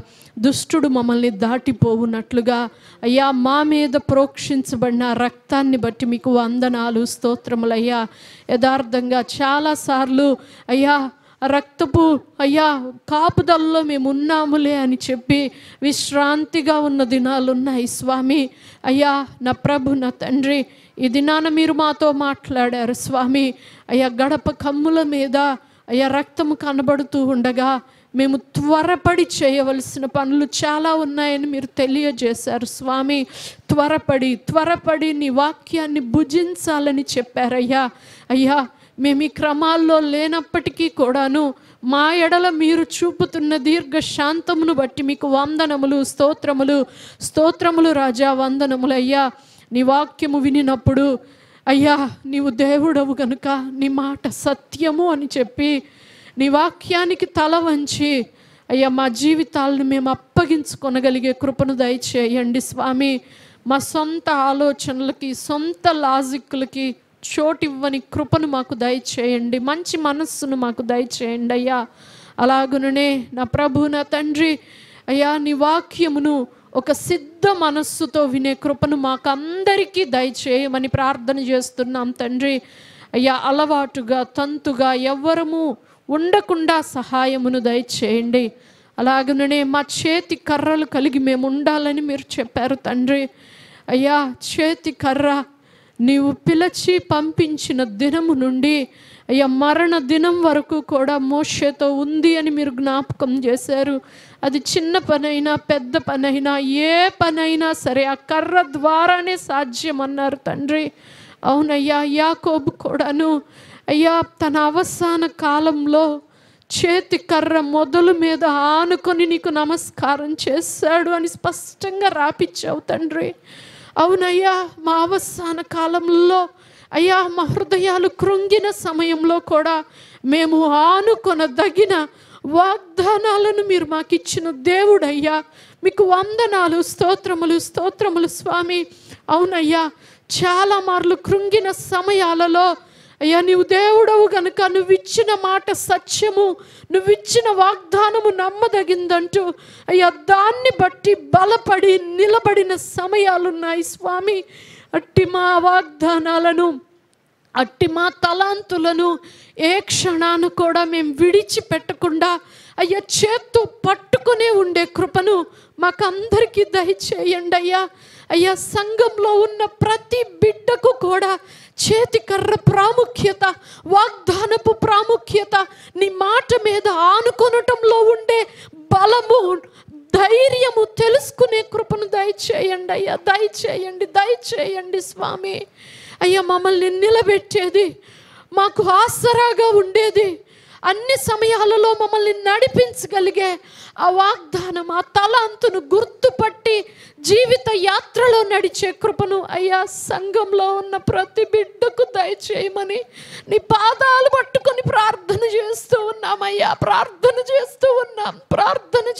దుష్టుడు మమ్మల్ని దాటిపోవునట్లుగా అయ్యా మా మీద ప్రోక్షించబడిన రక్తాన్ని బట్టి మీకు వందనాలు, స్తోత్రములయ్యా. యథార్థంగా చాలాసార్లు అయ్యా రక్తపు అయ్యా కాపుదల్లో మేము ఉన్నాములే అని చెప్పి విశ్రాంతిగా ఉన్న దినాలు ఉన్నాయి స్వామి. అయ్యా నా ప్రభు, నా తండ్రి, ఈ దినాన మీరు మాతో మాట్లాడారు స్వామి. అయ్యా గడప కమ్ముల మీద అయ్యా రక్తము కనబడుతూ ఉండగా మేము త్వరపడి చేయవలసిన పనులు చాలా ఉన్నాయని మీరు తెలియజేశారు స్వామి. త్వరపడి నీ వాక్యాన్ని భుజించాలని చెప్పారయ్యా. అయ్యా మేము ఈ క్రమాల్లో లేనప్పటికీ కూడాను మా ఎడల మీరు చూపుతున్న దీర్ఘ శాంతమును బట్టి మీకు వందనములు, స్తోత్రములు రాజా, వందనములు అయ్యా. నీ వాక్యము వినినప్పుడు అయ్యా నీవు దేవుడవు గనుక నీ మాట సత్యము అని చెప్పి నీ వాక్యానికి తల వంచి అయ్యా మా జీవితాలను మేము అప్పగించుకొనగలిగే కృపను దయచేయండి స్వామి. మా సొంత ఆలోచనలకి, సొంత లాజిక్లకి చోటివ్వని కృపను మాకు దయచేయండి. మంచి మనస్సును మాకు దయచేయండి అయ్యా. అలాగుననే నా ప్రభు, నా తండ్రి అయ్యా నీ వాక్యమును ఒక సిద్ధ మనస్సుతో వినే కృపను మాకు అందరికీ దయచేయమని ప్రార్థన చేస్తున్నాం తండ్రి. అయ్యా అలవాటుగా, తంతుగా ఎవ్వరము ఉండకుండా సహాయమును దయచేయండి. అలాగనే మా చేతి కర్రలు కలిగి మేము ఉండాలని మీరు చెప్పారు తండ్రి. అయ్యా చేతి కర్ర నీవు పిలిచి పంపించిన దినము నుండి అయ్యా మరణ దినం వరకు కూడా మోషేతో ఉంది అని మీరు జ్ఞాపకం చేశారు. అది చిన్న పనైనా పెద్ద పనైనా ఏ పనైనా సరే ఆ కర్ర ద్వారానే సాధ్యం అన్నారు తండ్రి. అవునయ్యా, యాకోబు కూడాను అయ్యా తన అవసాన కాలంలో చేతి కర్ర మొదలు మీద ఆనుకొని నీకు నమస్కారం చేశాడు అని స్పష్టంగా రాపిచ్చావు తండ్రి. అవునయ్యా, మా అవసాన కాలంలో అయ్యా మా హృదయాలు కృంగిన సమయంలో కూడా మేము ఆనుకొనదగిన వాగ్దానాలను మీరు మాకు ఇచ్చిన దేవుడయ్యా, మీకు వందనాలు, స్తోత్రములు స్వామి. అవునయ్యా, చాలా మార్లు కృంగిన సమయాలలో అయ్యా నీవు దేవుడవు గనుక నువ్విచ్చిన మాట సత్యము, నువ్విచ్చిన వాగ్దానము నమ్మదగిందంటూ అయ్యా దాన్ని బట్టి బలపడి నిలబడిన సమయాలున్నాయి స్వామి. అట్టి మా వాగ్దానాలను, అట్టి మా తలాంతులను ఏ క్షణాన్ని కూడా మేము విడిచిపెట్టకుండా అయ్యా చేత్తో పట్టుకునే ఉండే కృపను మాకందరికీ దయచేయండి అయ్యా. అయ్యా సంఘంలో ఉన్న ప్రతి బిడ్డకు కూడా చేతి కర్ర ప్రాముఖ్యత, వాగ్దానపు ప్రాముఖ్యత, నీ మాట మీద ఆనుకొనటంలో ఉండే బలము, ధైర్యము తెలుసుకునే కృపను దయచేయండి అయ్యా. దయచేయండి స్వామి. అయ్యా మమ్మల్ని నిలబెట్టేది, మాకు ఆసరాగా ఉండేది, అన్ని సమయాలలో మమ్మల్ని నడిపించగలిగే ఆ వాగ్దానం, ఆ తలాంతును గుర్తుపట్టి జీవిత యాత్రలో నడిచే కృపను అయ్యా సంఘంలో ఉన్న ప్రతి బిడ్డకు దయచేయమని నీ పాదాలు పట్టుకొని ప్రార్థన చేస్తూ ఉన్నామయ్యా. ప్రార్థన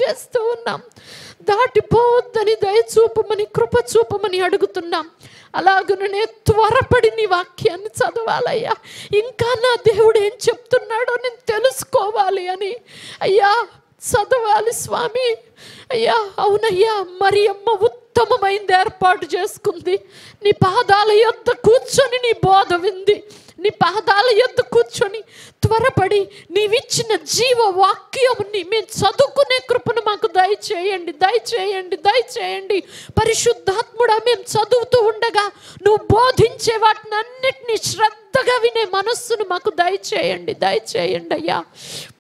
చేస్తూ ఉన్నాం. దాటిపోవద్దని దయచూపమని, కృప చూపమని అడుగుతున్నాం. అలాగనే త్వరపడి నీ వాక్యాన్ని చదవాలయ్యా. ఇంకా నా దేవుడు ఏం చెప్తున్నాడో నేను తెలుసుకోవాలి అని అయ్యా చదవాలి స్వామి. అయ్యా అవునయ్యా, మరియమ్మ ఉత్తమమైంది ఏర్పాటు చేసుకుంది. నీ పాదాల యొద్ద కూర్చొని నీ బోధ వింది. నీ పాదాల యొద్ద కూర్చొని త్వరపడి నీవిచ్చిన జీవ వాక్యముని మేము చదువుకునే కృపను మాకు దయచేయండి. పరిశుద్ధాత్ముడా, మేము చదువుతూ ఉండగా నువ్వు బోధించే వాటిని అన్నిటినీ శ్రద్ధగా వినే మనస్సును మాకు దయచేయండి అయ్యా.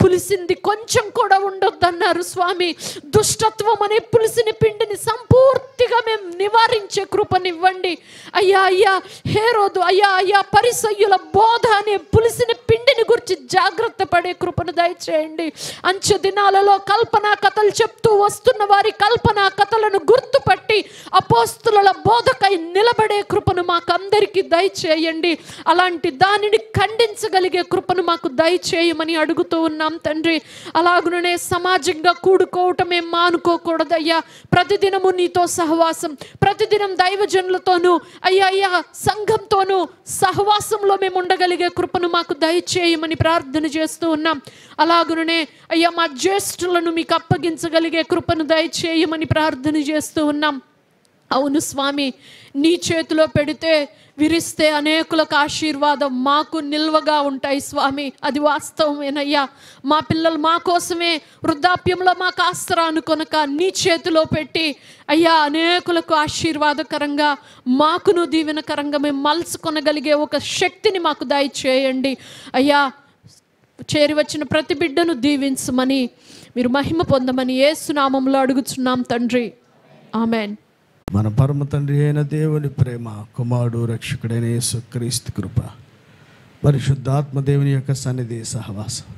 పులిసింది కొంచెం కూడా ఉండొద్దన్నారు స్వామి. దుష్టత్వం అనే పులిసిన పిండిని సంపూర్తిగా మేము నివారించే కృపనివ్వండి అయ్యా. హేరోదు అయ్యా పరిసయ్యుల బోధ అనే పులిసిన పిండిని గురించి జాగ్రత్త పడే కృపను దయచేయండి. అంచె దినాలలో కల్పనా కథలు చెప్తూ వస్తున్న వారి కల్పనా కథలను గుర్తుపట్టి అపోస్తుల బోధకై నిలబడే కృపను మాకందరికీ దయచేయండి. అలాంటి దానిని ఖండించగలిగే కృపను మాకు దయచేయమని అడుగుతూ ఉన్నాం తండ్రి. అలాగుననే సమాజంగా కూడుకోవటమే మానుకోకూడదయ్యా. ప్రతిదినము నీతో సహవాసం, ప్రతిదినం దైవజనులతోనూ అయ్యా సంఘంతోనూ సహవాసంలో మేము ఉండగలిగే కృపను మాకు దయచేయమని ప్రార్థన చేస్తూ ఉన్నాం. అలాగుననే అయ్యా మా జ్యేష్ఠులను మీకు అప్పగించగలిగే కృపను దయచేయమని ప్రార్థన చేస్తూ ఉన్నాం. అవును స్వామి, నీ చేతిలో పెడితే విరిస్తే అనేకులకు ఆశీర్వాదం మాకు నిల్వగా ఉంటాయి స్వామి. అది వాస్తవమేనయ్యా. మా పిల్లలు మా కోసమే వృద్ధాప్యంలో మాకు ఆసరా అనుకొనక నీ చేతిలో పెట్టి అయ్యా అనేకులకు ఆశీర్వాదకరంగా మాకును దీవెనకరంగా మేము మలుచుకొనగలిగే ఒక శక్తిని మాకు దయచేయండి అయ్యా. చేరి వచ్చిన ప్రతి బిడ్డను దీవించమని, మీరు మహిమ పొందమని యేసు నామములో అడుగుచున్నాం తండ్రి. ఆమెన్. మన పరమ తండ్రి అయిన దేవుని ప్రేమ, కుమారుడు రక్షకుడైన యేసుక్రీస్తు కృప, పరిశుద్ధాత్మ దేవుని యొక్క సన్నిధి సహవాసం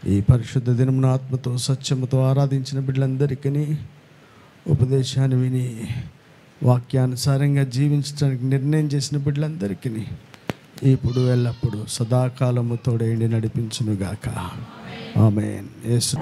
ఈ పరిశుద్ధ దినమున ఆత్మతో సత్యముతో ఆరాధించిన బిడ్డలందరికీ, ఉపదేశాన్ని విని వాక్యానుసారంగా జీవించడానికి నిర్ణయం చేసిన బిడ్డలందరికీ ఇప్పుడు ఎల్లప్పుడూ సదాకాలము తోడేండి నడిపించునుగాక. ఆమేన్. యేసు